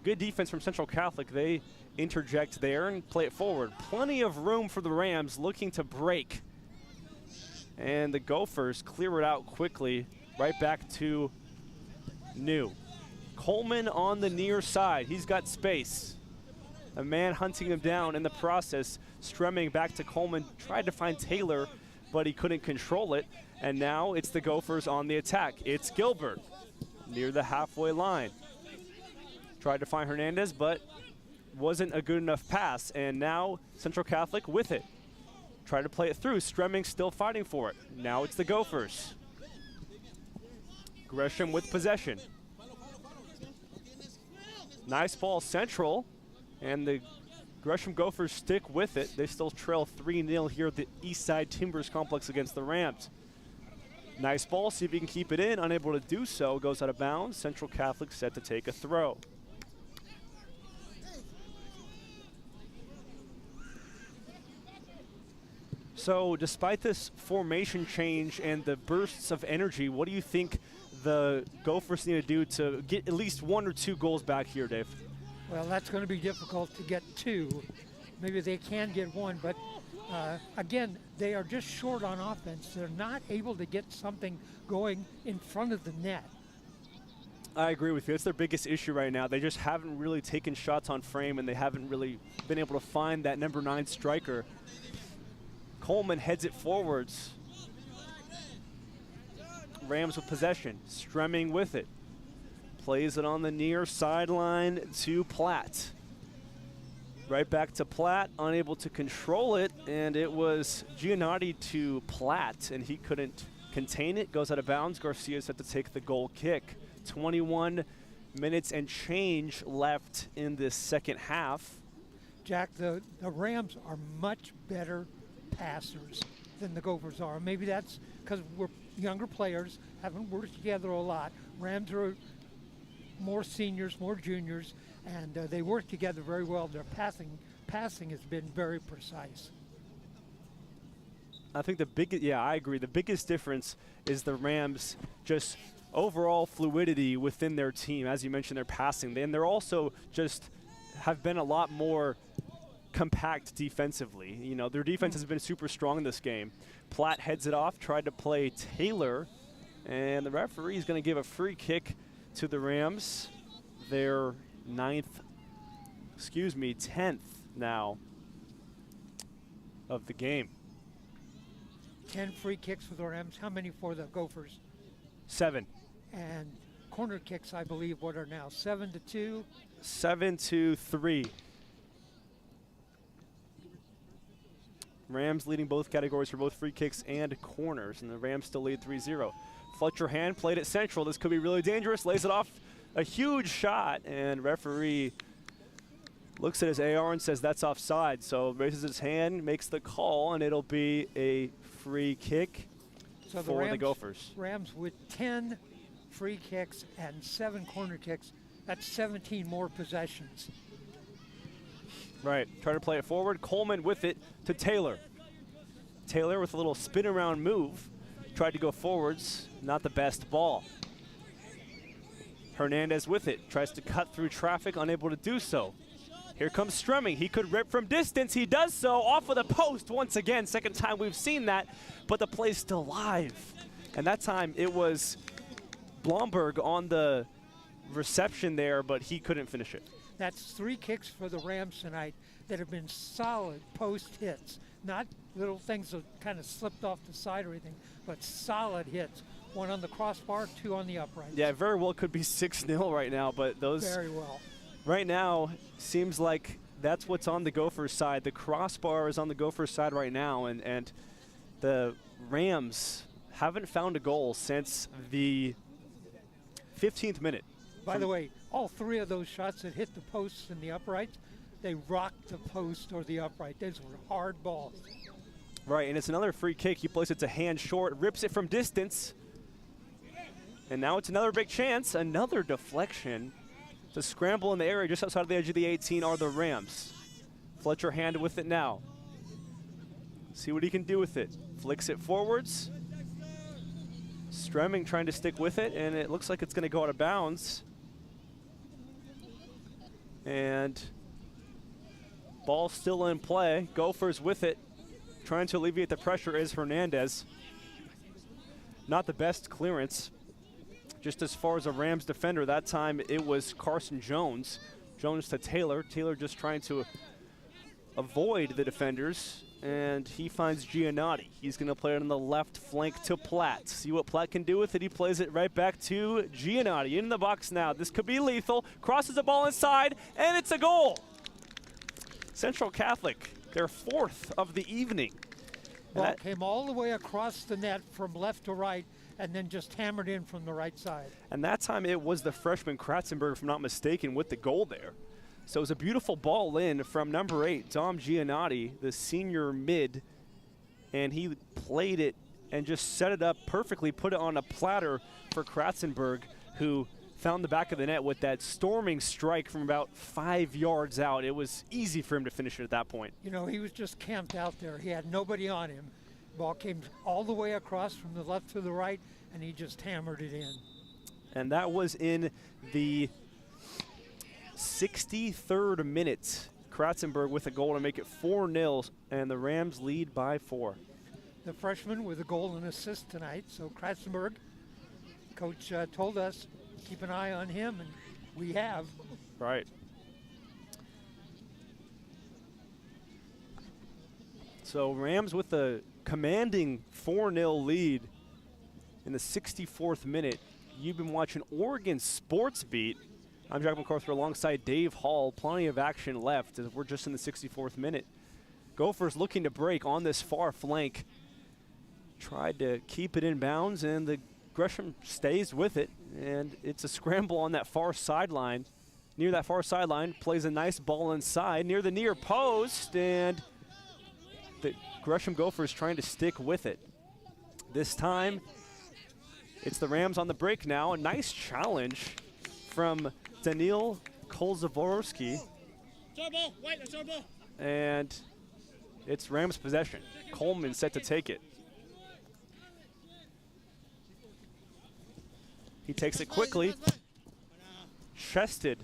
Good defense from Central Catholic. They interject there and play it forward. Plenty of room for the Rams looking to break. And the Gophers clear it out quickly. Right back to New. Coleman on the near side. He's got space. A man hunting him down in the process. Stremming back to Coleman. Tried to find Taylor, but he couldn't control it. And now it's the Gophers on the attack. It's Gilbert near the halfway line. Tried to find Hernandez, but wasn't a good enough pass. And now Central Catholic with it. Try to play it through. Stremming still fighting for it. Now it's the Gophers. Gresham with possession. Nice ball central. And the Gresham Gophers stick with it. They still trail 3-0 here at the Eastside Timbers Complex against the Rams. Nice ball. See if he can keep it in. Unable to do so. Goes out of bounds. Central Catholic set to take a throw. So despite this formation change and the bursts of energy, what do you think the Gophers need to do to get at least 1 or 2 goals back here, Dave? Well, that's going to be difficult to get 2. Maybe they can get 1, but again, they are just short on offense. They're not able to get something going in front of the net. I agree with you. It's their biggest issue right now. They just haven't really taken shots on frame, and they haven't really been able to find that number 9 striker. Coleman heads it forwards. Rams with possession. Stremming with it. Plays it on the near sideline to Platt. Right back to Platt, unable to control it, and it was Giannotti to Platt, and he couldn't contain it. Goes out of bounds. Garcia set to take the goal kick. 21 minutes and change left in this second half. Jack, the Rams are much better passers than the Gophers are. Maybe that's because we're younger players, haven't worked together a lot. Rams are more seniors, more juniors, and they work together very well. Their passing has been very precise. I think I agree. The biggest difference is the Rams just overall fluidity within their team. As you mentioned, they're passing. And they're also just have been a lot more compact defensively. You know, their defense has been super strong in this game. Platt heads it off, tried to play Taylor, and the referee is going to give a free kick to the Rams. Their 10th now of the game. 10 free kicks for the Rams. How many for the Gophers? 7. And corner kicks, I believe, what are now 7-2? 7-3. Rams leading both categories for both free kicks and corners, and the Rams still lead 3-0. Fletcher Hand played it central. This could be really dangerous. Lays it off. A huge shot, and referee looks at his AR and says that's offside. So raises his hand, makes the call, and it'll be a free kick for the Gophers. Rams with 10 free kicks and 7 corner kicks. That's 17 more possessions. Right, trying to play it forward. Coleman with it to Taylor. Taylor with a little spin around move. Tried to go forwards, not the best ball. Hernandez with it, tries to cut through traffic, unable to do so. Here comes Stremming. He could rip from distance. He does so off of the post once again. Second time we've seen that, but the play's still live. And that time it was Blomberg on the reception there, but he couldn't finish it. That's 3 kicks for the Rams tonight that have been solid post hits. Not little things that kind of slipped off the side or anything, but solid hits. 1 on the crossbar, 2 on the upright. Yeah, very well could be 6-0 right now, but those very well. Right now seems like that's what's on the Gophers side. The crossbar is on the Gophers side right now, and the Rams haven't found a goal since the 15th minute. By the way, all 3 of those shots that hit the posts and the uprights, they rocked the post or the upright. Those were hard balls. Right, and it's another free kick. He plays it to hand short, rips it from distance. And now it's another big chance, another deflection. To scramble in the area just outside of the edge of the 18 are the Rams. Fletcher handed with it now. See what he can do with it. Flicks it forwards. Stremming trying to stick with it, and it looks like it's going to go out of bounds. And ball still in play. Gophers with it. Trying to alleviate the pressure is Hernandez. Not the best clearance. Just as far as a Rams defender, that time it was Carson Jones. Jones to Taylor. Taylor just trying to avoid the defenders, and he finds Giannotti. He's going to play it on the left flank to Platt. See what Platt can do with it. He plays it right back to Giannotti. In the box now. This could be lethal. Crosses the ball inside, and it's a goal. Central Catholic, their 4th of the evening. Ball came all the way across the net from left to right, and then just hammered in from the right side. And that time it was the freshman Kratzenberg, if I'm not mistaken, with the goal there. So it was a beautiful ball in from number 8, Dom Giannotti, the senior mid. And he played it and just set it up perfectly, put it on a platter for Kratzenberg, who found the back of the net with that storming strike from about 5 yards out. It was easy for him to finish it at that point. You know, he was just camped out there. He had nobody on him. Ball came all the way across from the left to the right, and he just hammered it in. And that was in the 63rd minute. Kratzenberg with a goal to make it 4-0, and the Rams lead by 4. The freshman with a goal and assist tonight. So Kratzenberg, coach told us, keep an eye on him, and we have. Right. So Rams with a commanding 4-0 lead in the 64th minute. You've been watching Oregon Sports Beat. I'm Jack McArthur alongside Dave Hall. Plenty of action left as we're just in the 64th minute. Gophers looking to break on this far flank. Tried to keep it in bounds, and the Gresham stays with it, and it's a scramble on that far sideline. Near that far sideline, plays a nice ball inside near the near post, and the Gresham Gophers trying to stick with it. This time, it's the Rams on the break now. A nice challenge from Daniil Kolzavorsky. And it's Rams possession. Coleman set to take it. He takes it quickly. Chested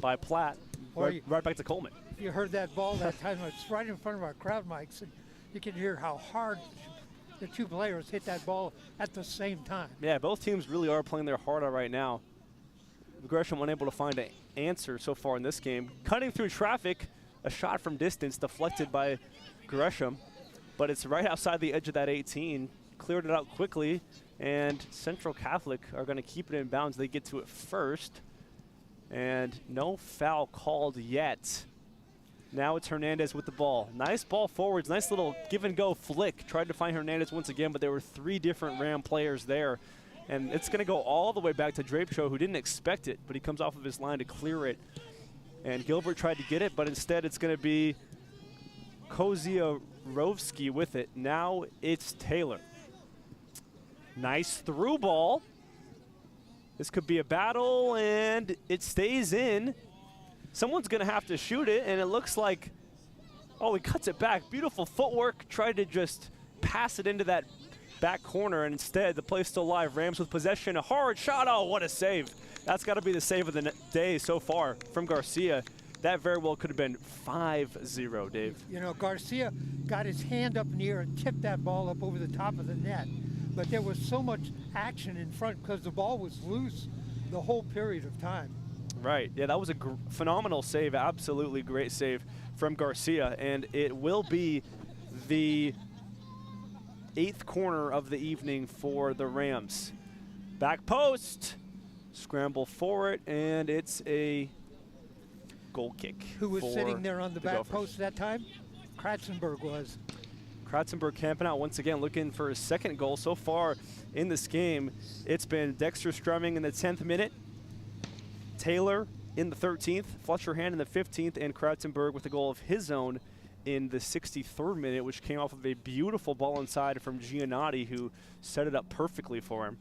by Platt. Right back to Coleman. You heard that ball that time. It's right in front of our crowd mics, and you can hear how hard the two players hit that ball at the same time. Yeah, both teams really are playing their heart out right now. Gresham unable to find an answer so far in this game. Cutting through traffic, a shot from distance deflected by Gresham, but it's right outside the edge of that 18. Cleared it out quickly, and Central Catholic are going to keep it in bounds. They get to it first, and no foul called yet. Now it's Hernandez with the ball. Nice ball forwards, nice little give and go flick. Tried to find Hernandez once again, but there were 3 different Ram players there. And it's going to go all the way back to Drapecho, who didn't expect it, but he comes off of his line to clear it. And Gilbert tried to get it, but instead it's going to be Koziarovsky with it. Now it's Taylor. Nice through ball. This could be a battle, and it stays in. Someone's going to have to shoot it, and it looks like, oh, he cuts it back. Beautiful footwork. Tried to just pass it into that back corner, and instead the play's still alive. Rams with possession. A hard shot. Oh, what a save. That's got to be the save of the day so far from Garcia. That very well could have been 5-0, Dave. You know, Garcia got his hand up in the air and tipped that ball up over the top of the net. But there was so much action in front because the ball was loose the whole period of time. Right. Yeah, that was a phenomenal save. Absolutely great save from Garcia. And it will be the 8th corner of the evening for the Rams. Back post. Scramble for it, and it's a goal kick. Who was sitting there on the back post that time? Kratzenberg was. Kratzenberg camping out once again, looking for his 2nd goal so far in this game. It's been Dexter Strumming in the 10th minute, Taylor in the 13th, Fletcher Hand in the 15th, and Kratzenberg with a goal of his own in the 63rd minute, which came off of a beautiful ball inside from Giannotti, who set it up perfectly for him.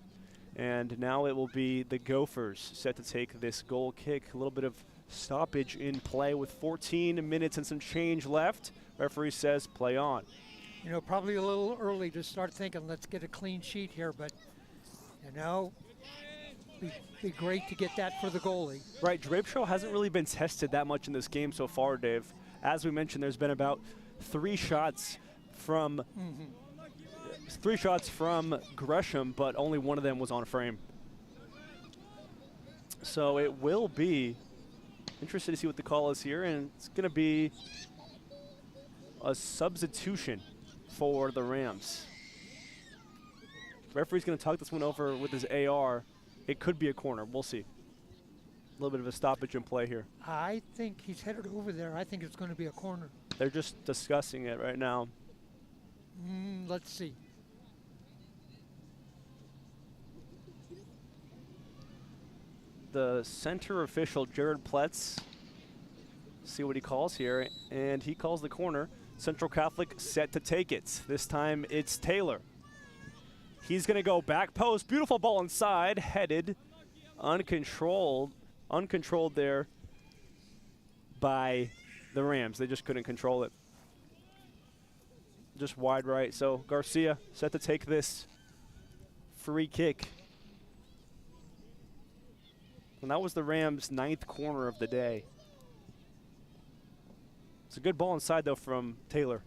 And now it will be the Gophers set to take this goal kick. A little bit of stoppage in play with 14 minutes and some change left. Referee says play on. You know, probably a little early to start thinking, let's get a clean sheet here, but, you know, be great to get that for the goalie. Right, Drapeshaw hasn't really been tested that much in this game so far, Dave. As we mentioned, there's been about 3 shots from Gresham, but only one of them was on frame. So it will be interesting to see what the call is here, and it's going to be a substitution for the Rams. Referee's going to talk this one over with his AR. It could be a corner. We'll see. A little bit of a stoppage in play here. I think he's headed over there. I think it's going to be a corner. They're just discussing it right now. Let's see. The center official, Jared Pletz, see what he calls here, and he calls the corner. Central Catholic set to take it. This time it's Taylor. He's going to go back post. Beautiful ball inside, headed, uncontrolled there by the Rams. They just couldn't control it. Just wide right. So Garcia set to take this free kick. And that was the Rams' 9th corner of the day. It's a good ball inside, though, from Taylor.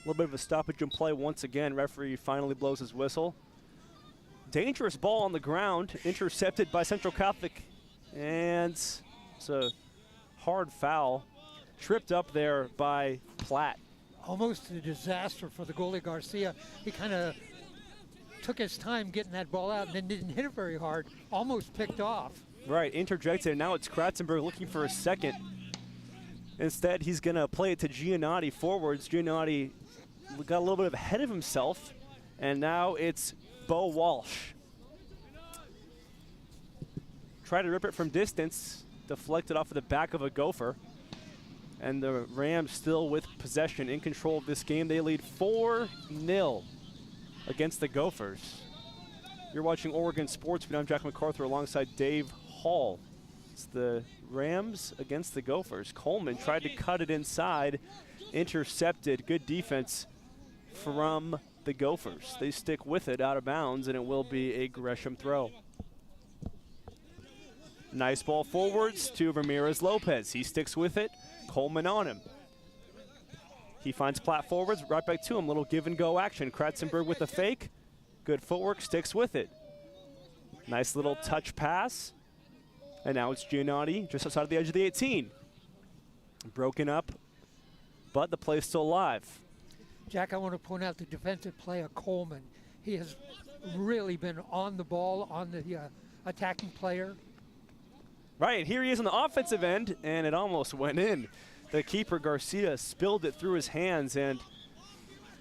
A little bit of a stoppage in play once again. Referee finally blows his whistle. Dangerous ball on the ground, intercepted by Central Catholic. And it's a hard foul. Tripped up there by Platt. Almost a disaster for the goalie Garcia. He kind of took his time getting that ball out and then didn't hit it very hard. Almost picked off. Right, interjected. Now it's Kratzenberg looking for a second. Instead, he's going to play it to Giannotti forwards. Giannotti got a little bit ahead of himself, and now it's Bo Walsh. Tried to rip it from distance, deflected off of the back of a Gopher. And the Rams still with possession, in control of this game. They lead 4-0 against the Gophers. You're watching Oregon Sports Beat. I'm Jack McArthur alongside Dave Hall. It's the Rams against the Gophers. Coleman tried to cut it inside, intercepted. Good defense from the Gophers. They stick with it out of bounds, and it will be a Gresham throw. Nice ball forwards to Ramirez Lopez. He sticks with it. Coleman on him. He finds Platt forwards, right back to him. Little give and go action. Kratzenberg with the fake. Good footwork, sticks with it. Nice little touch pass. And now it's Giannotti just outside of the edge of the 18. Broken up, but the play's still alive. Jack, I want to point out the defensive play of Coleman. He has really been on the ball, on the attacking player. Right, here he is on the offensive end, and it almost went in. The keeper, Garcia, spilled it through his hands, and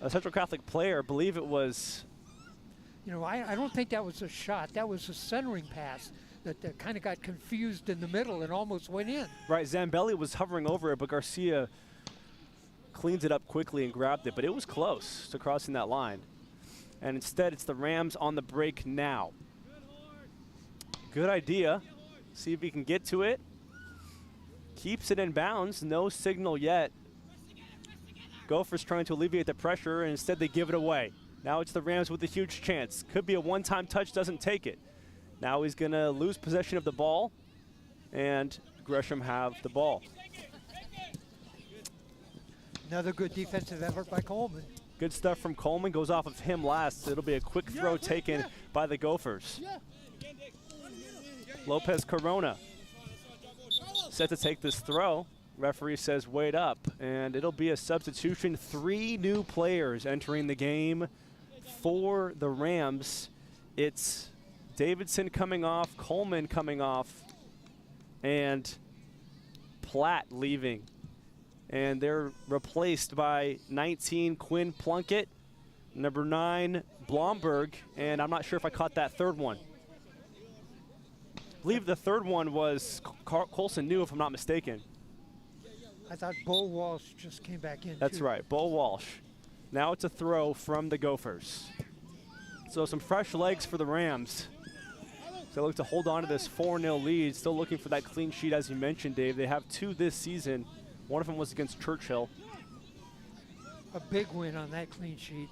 a Central Catholic player, I believe it was... You know, I don't think that was a shot. That was a centering pass that kind of got confused in the middle and almost went in. Right, Zambelli was hovering over it, but Garcia cleans it up quickly and grabbed it, but it was close to crossing that line. And instead, it's the Rams on the break now. Good idea. See if he can get to it. Keeps it in bounds. No signal yet. Gophers trying to alleviate the pressure, and instead they give it away. Now it's the Rams with a huge chance. Could be a one-time touch, doesn't take it. Now he's going to lose possession of the ball, and Gresham have the ball. Another good defensive effort by Coleman. Good stuff from Coleman. Goes off of him last. It'll be a quick throw taken by the Gophers. Lopez Corona set to take this throw. Referee says wait up, and it'll be a substitution. 3 new players entering the game for the Rams. It's Davidson coming off, Coleman coming off, and Platt leaving. And they're replaced by 19, Quinn Plunkett, number 9, Blomberg, and I'm not sure if I caught that third one. believe the third one was Colson New, if I'm not mistaken. I thought Bo Walsh just came back in. That's too. right, Bo Walsh. Now it's a throw from the Gophers. So some fresh legs for the Rams. So they look to hold on to this 4-0 lead. Still looking for that clean sheet, as you mentioned, Dave. They have 2 this season. One of them was against Churchill. A big win on that clean sheet.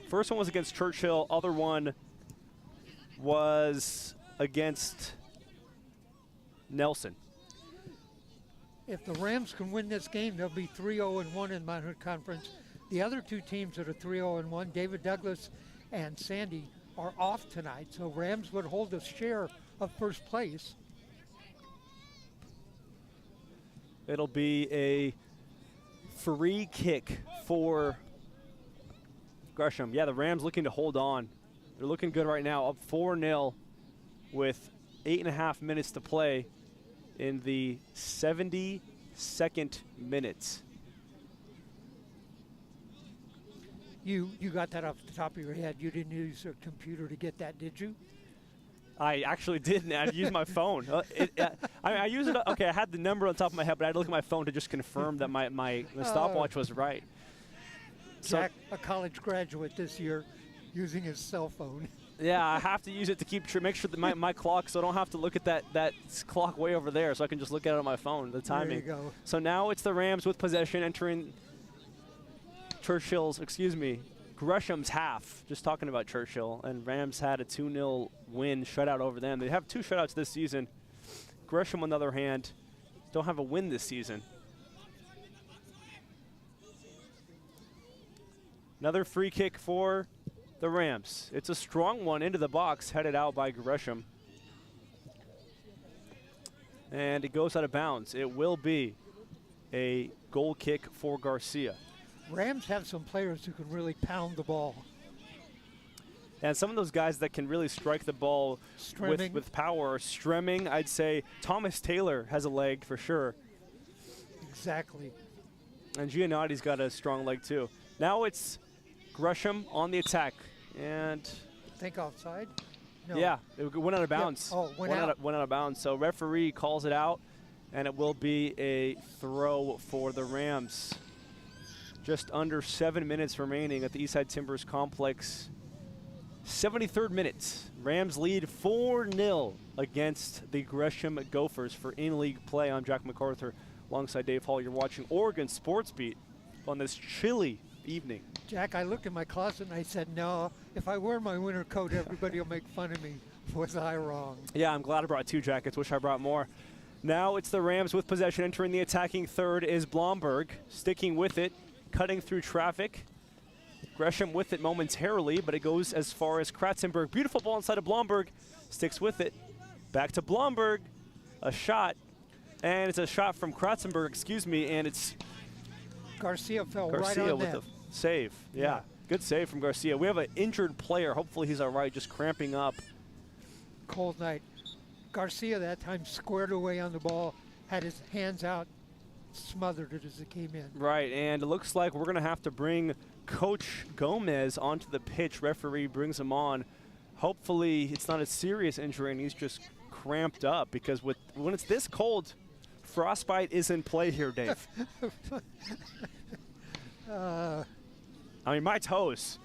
First one was against Churchill. Other one was against Nelson. If the Rams can win this game, they'll be 3-0-1 in Mount Hood Conference. The other 2 teams that are 3-0-1, David Douglas and Sandy, are off tonight, so Rams would hold a share of first place. It'll be a free kick for Gresham. Yeah, the Rams looking to hold on. They're looking good right now, up 4-0 with 8.5 minutes to play in the 72nd minute. You got that off the top of your head. You didn't use a computer to get that, did you? I actually didn't. I used my phone. I use it. Okay, I had the number on top of my head, but I had to look at my phone to just confirm that my stopwatch was right. Jack, a college graduate this year, using his cell phone. Yeah, I have to use it to make sure that my clock, so I don't have to look at that clock way over there, so I can just look at it on my phone, the timing. There you go. So now it's the Rams with possession entering Gresham's half. Just talking about Churchill, and Rams had a 2-0 win shutout over them. They have 2 shutouts this season. Gresham, on the other hand, don't have a win this season. Another free kick for the Rams. It's a strong one into the box, headed out by Gresham. And it goes out of bounds. It will be a goal kick for Garcia. Rams have some players who can really pound the ball. And some of those guys that can really strike the ball with power. Stremming, I'd say Thomas Taylor has a leg for sure. Exactly. And Giannotti's got a strong leg too. Now it's Gresham on the attack. And think offside? No. Yeah, it went out of bounds. Yep. Oh, went out of bounds. So referee calls it out, and it will be a throw for the Rams. Just under 7 minutes remaining at the Eastside Timbers Complex. 73rd minute. Rams lead 4-0 against the Gresham Gophers for in-league play. I'm Jack McArthur alongside Dave Hall. You're watching Oregon Sports Beat on this chilly evening. Jack, I looked in my closet and I said, no, if I wear my winter coat, everybody will make fun of me. Was I wrong? Yeah, I'm glad I brought 2 jackets. Wish I brought more. Now it's the Rams with possession. Entering the attacking third is Blomberg, sticking with it, cutting through traffic. Gresham with it momentarily, but it goes as far as Kratzenberg. Beautiful ball inside of Blomberg. Sticks with it. Back to Blomberg. A shot. And it's a shot from Kratzenberg, and it's Garcia fell Garcia right on with that. the save. Yeah, good save from Garcia. We have an injured player. Hopefully he's all right, just cramping up. Cold night. Garcia that time squared away on the ball, had his hands out, smothered it as it came in. Right, and it looks like we're going to have to bring Coach Gomez onto the pitch. Referee brings him on. Hopefully it's not a serious injury and he's just cramped up, because when it's this cold, frostbite is in play here, Dave. I mean, my toes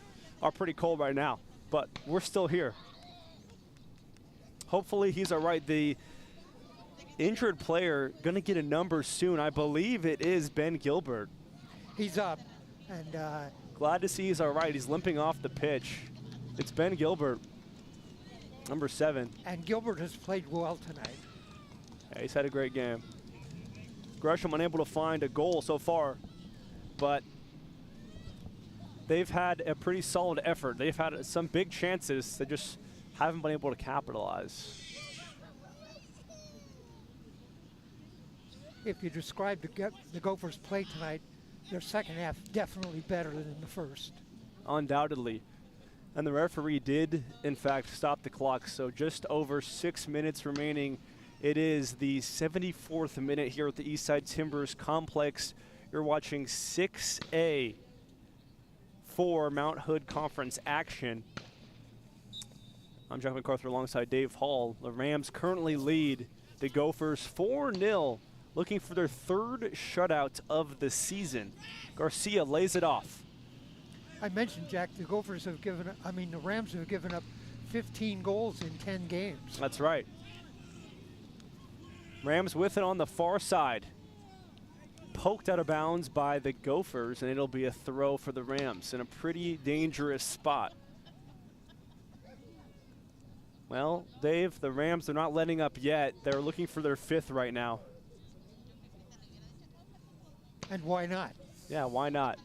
are pretty cold right now, but we're still here. Hopefully he's all right. The injured player going to get a number soon. I believe it is Ben Gilbert. He's up. And glad to see he's all right. He's limping off the pitch. It's Ben Gilbert, number 7. And Gilbert has played well tonight. Yeah, he's had a great game. Gresham unable to find a goal so far, but they've had a pretty solid effort. They've had some big chances. They just haven't been able to capitalize. If you describe the Gophers' play tonight, their second half definitely better than the first. Undoubtedly. And the referee did, in fact, stop the clock. So just over 6 minutes remaining. It is the 74th minute here at the Eastside Timbers Complex. You're watching 6A for Mount Hood Conference action. I'm Jack McArthur alongside Dave Hall. The Rams currently lead the Gophers 4-0, looking for their third shutout of the season. Garcia lays it off. I mentioned, Jack, the Rams have given up 15 goals in 10 games. That's right. Rams with it on the far side. Poked out of bounds by the Gophers, and it'll be a throw for the Rams in a pretty dangerous spot. Well, Dave, the Rams, they're not letting up yet. They're looking for their fifth right now. And why not? Yeah, why not?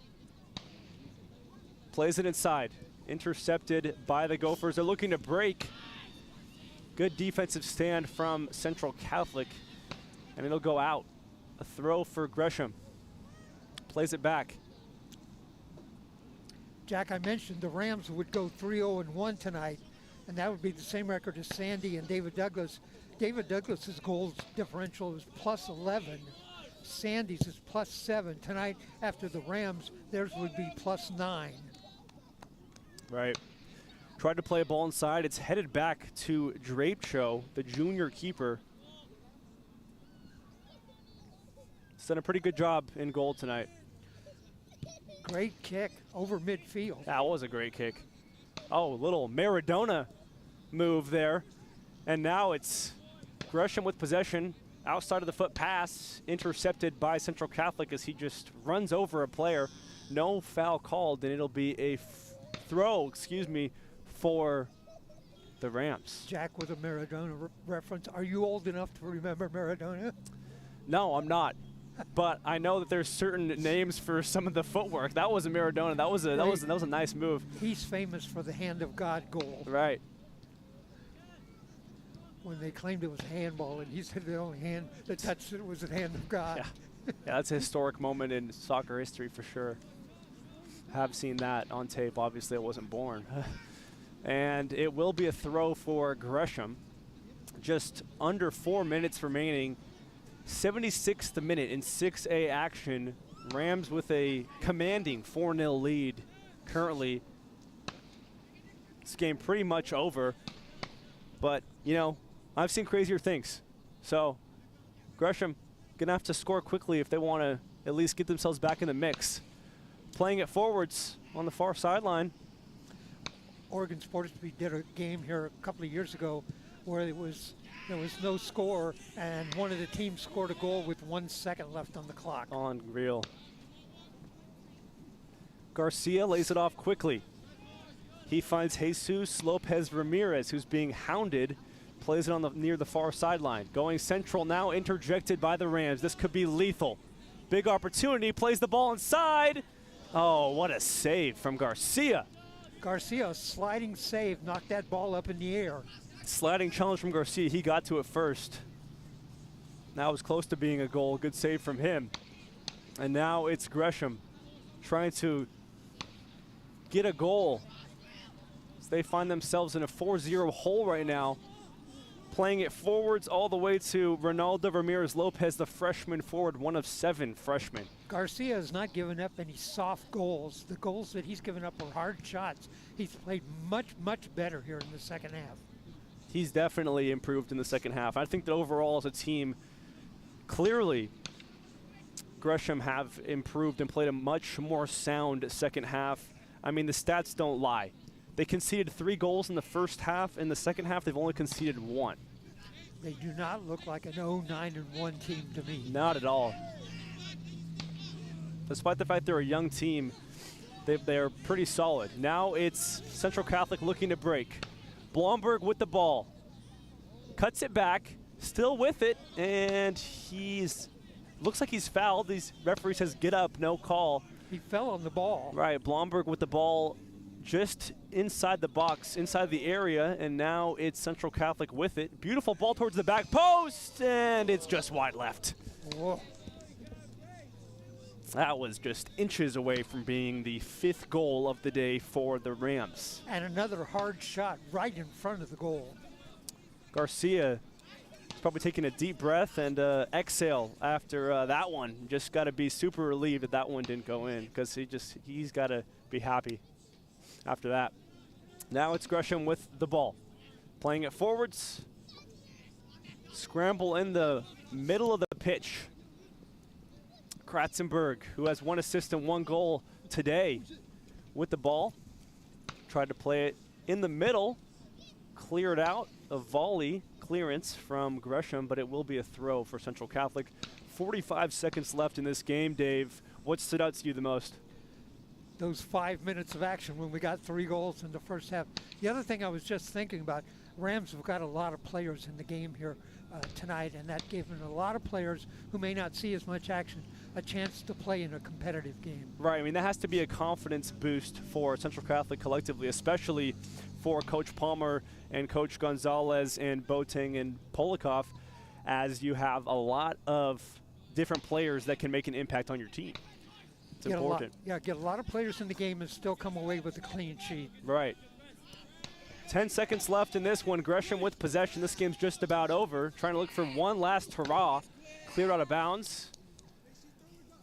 Plays it inside. Intercepted by the Gophers. They're looking to break. Good defensive stand from Central Catholic, and it'll go out. A throw for Gresham. Plays it back. Jack, I mentioned the Rams would go 3-0-1 tonight, and that would be the same record as Sandy and David Douglas. David Douglas's goals differential is +11. Sandy's is +7. Tonight, after the Rams, theirs would be +9. Right. Tried to play a ball inside. It's headed back to Drapecho, the junior keeper. He's done a pretty good job in goal tonight. Great kick over midfield. That was a great kick. Oh, little Maradona move there. And now it's Gresham with possession. Outside of the foot pass, intercepted by Central Catholic as he just runs over a player. No foul called, and it'll be a throw, for the Rams. Jack, with a Maradona reference. Are you old enough to remember Maradona? No, I'm not. But I know that there's certain names for some of the footwork. That was a Maradona. That was a nice move. He's famous for the hand of God goal. Right. When they claimed it was handball, and he said the only hand that touched it was the hand of God. Yeah, that's a historic moment in soccer history for sure. Have seen that on tape. Obviously, I wasn't born. And it will be a throw for Gresham. Just under 4 minutes remaining. 76th minute in 6A action. Rams with a commanding 4-0 lead currently. This game pretty much over. But, you know, I've seen crazier things. So, Gresham gonna have to score quickly if they want to at least get themselves back in the mix. Playing it forwards on the far sideline. Oregon Sportsby did a game here a couple of years ago where there was no score, and one of the teams scored a goal with 1 second left on the clock. Unreal. Garcia lays it off quickly. He finds Jesus Lopez Ramirez, who's being hounded. Plays it on near the far sideline. Going central now, interjected by the Rams. This could be lethal. Big opportunity, plays the ball inside. Oh, what a save from Garcia. Garcia, sliding save, knocked that ball up in the air. Sliding challenge from Garcia. He got to it first. Now it was close to being a goal. Good save from him. And now it's Gresham trying to get a goal. So they find themselves in a 4-0 hole right now. Playing it forwards all the way to Ronaldo Ramirez Lopez, the freshman forward, one of 7 freshmen. Garcia has not given up any soft goals. The goals that he's given up are hard shots. He's played much, much better here in the second half. He's definitely improved in the second half. I think that overall as a team, clearly Gresham have improved and played a much more sound second half. I mean, the stats don't lie. They conceded 3 goals in the first half. In the second half, they've only conceded 1. They do not look like an 0-9-1 team to me. Not at all. Despite the fact they're a young team, they're pretty solid. Now it's Central Catholic looking to break. Blomberg with the ball. Cuts it back, still with it, and looks like he's fouled. These referee says get up, no call. He fell on the ball. Right, Blomberg with the ball just inside the box, inside the area, and now it's Central Catholic with it. Beautiful ball towards the back post, and it's just wide left. Whoa. That was just inches away from being the 5th goal of the day for the Rams. And another hard shot right in front of the goal. Garcia is probably taking a deep breath and exhale after that one. Just got to be super relieved that one didn't go in, because he's got to be happy after that. Now it's Gresham with the ball. Playing it forwards. Scramble in the middle of the pitch. Kratzenberg, who has 1 assist and 1 goal today with the ball. Tried to play it in the middle. Cleared out. A volley clearance from Gresham, but it will be a throw for Central Catholic. 45 seconds left in this game, Dave. What stood out to you the most? Those 5 minutes of action when we got 3 goals in the first half. The other thing I was just thinking about, Rams have got a lot of players in the game here tonight, and that gave them a lot of players who may not see as much action a chance to play in a competitive game. Right, I mean, that has to be a confidence boost for Central Catholic collectively, especially for Coach Palmer and Coach Gonzalez and Boateng and Polikoff, as you have a lot of different players that can make an impact on your team. It's important. Get a lot of players in the game and still come away with a clean sheet. Right. 10 seconds left in this one. Gresham with possession. This game's just about over. Trying to look for one last hurrah. Cleared out of bounds.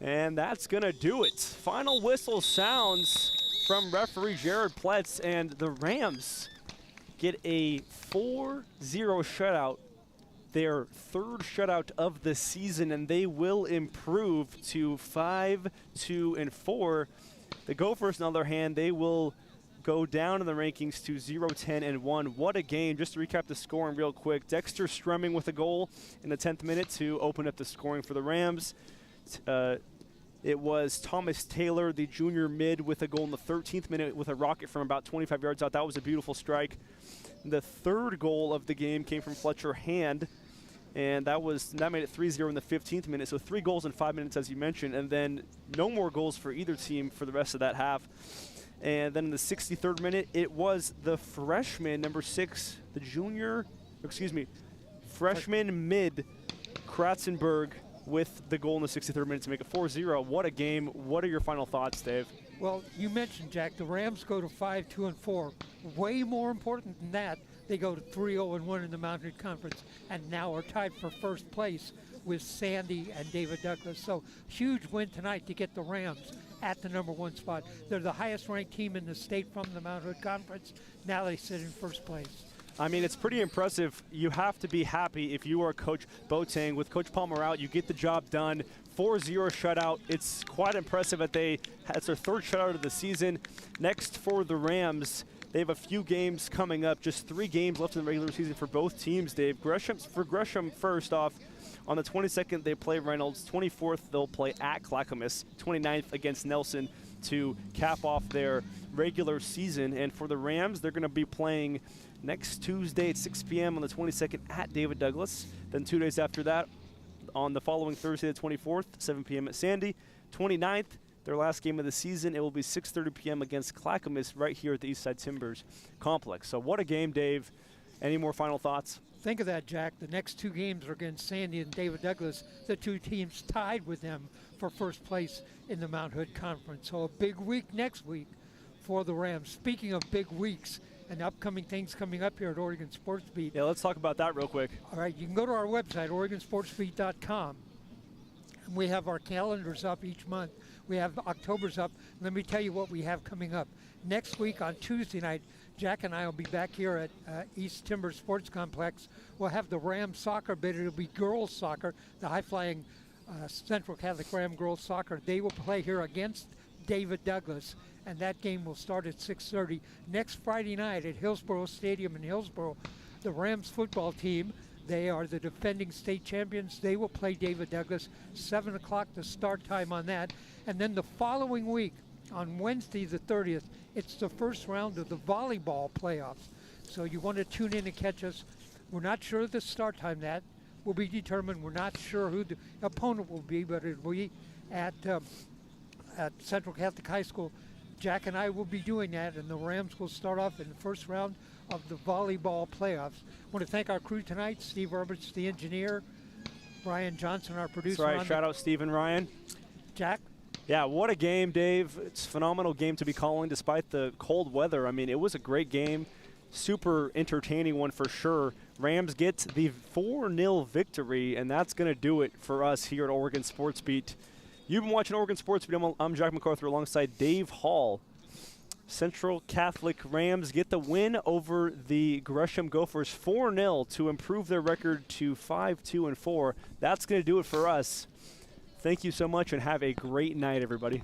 And that's going to do it. Final whistle sounds from referee Jared Pletz, and the Rams get a 4-0 shutout, their 3rd shutout of the season, and they will improve to 5-2-4. The Gophers, on the other hand, they will go down in the rankings to 0-10-1. What a game. Just to recap the scoring real quick. Dexter Strumming with a goal in the 10th minute to open up the scoring for the Rams. It was Thomas Taylor, the junior mid, with a goal in the 13th minute with a rocket from about 25 yards out. That was a beautiful strike. The 3rd goal of the game came from Fletcher Hand, and that made it 3-0 in the 15th minute. So 3 goals in 5 minutes, as you mentioned, and then no more goals for either team for the rest of that half. And then in the 63rd minute, it was the freshman, number 6, the freshman mid, Kratzenberg, with the goal in the 63rd minute to make it 4-0. What a game. What are your final thoughts, Dave? Well, you mentioned, Jack, the Rams go to 5-2-4. Way more important than that, they go to 3-0-1 in the Mountain Conference and now are tied for first place with Sandy and David Douglas. So huge win tonight to get the Rams at the #1 spot. They're the highest ranked team in the state from the Mountain Conference. Now they sit in first place. I mean, it's pretty impressive. You have to be happy if you are Coach Boateng. With Coach Palmer out, you get the job done. 4-0 shutout. It's quite impressive that it's their 3rd shutout of the season. Next for the Rams, they have a few games coming up. Just 3 games left in the regular season for both teams, Dave. For Gresham, first off, on the 22nd, they play Reynolds. 24th, they'll play at Clackamas. 29th against Nelson to cap off their regular season. And for the Rams, they're going to be playing next Tuesday at 6 p.m. on the 22nd at David Douglas. Then 2 days after that, on the following Thursday, the 24th, 7 p.m. at Sandy. 29th, their last game of the season, it will be 6:30 p.m. against Clackamas right here at the Eastside Timbers Complex. So what a game, Dave. Any more final thoughts? Think of that, Jack. The next 2 games are against Sandy and David Douglas, the 2 teams tied with them for first place in the Mount Hood Conference. So a big week next week for the Rams. Speaking of big weeks and upcoming things coming up here at Oregon Sports Beat. Yeah, let's talk about that real quick. All right, you can go to our website, OregonSportsBeat.com. And we have our calendars up each month. We have October's up. Let me tell you what we have coming up. Next week on Tuesday night, Jack and I will be back here at East Timbers Sports Complex. We'll have the Rams soccer, but it'll be girls soccer, the high-flying Central Catholic Ram girls soccer. They will play here against David Douglas, and that game will start at 6:30. Next Friday night at Hillsborough Stadium in Hillsborough, the Rams football team, they are the defending state champions. They will play David Douglas, 7 o'clock the start time on that. And then the following week, on Wednesday the 30th, it's the first round of the volleyball playoffs. So you want to tune in and catch us. We're not sure the start time. That will be determined. We're not sure who the opponent will be, but it will be at Central Catholic High School. Jack and I will be doing that, and the Rams will start off in the first round of the volleyball playoffs. I want to thank our crew tonight, Steve Roberts, the engineer, Brian Johnson, our producer. That's right. Shout out Steve and Ryan. Jack? Yeah, what a game, Dave. It's a phenomenal game to be calling despite the cold weather. I mean, it was a great game. Super entertaining one for sure. Rams get the 4-0 victory, and that's going to do it for us here at Oregon Sports Beat. You've been watching Oregon Sports Beat. I'm Jack McArthur alongside Dave Hall. Central Catholic Rams get the win over the Gresham Gophers 4-0 to improve their record to 5-2-4. That's going to do it for us. Thank you so much and have a great night, everybody.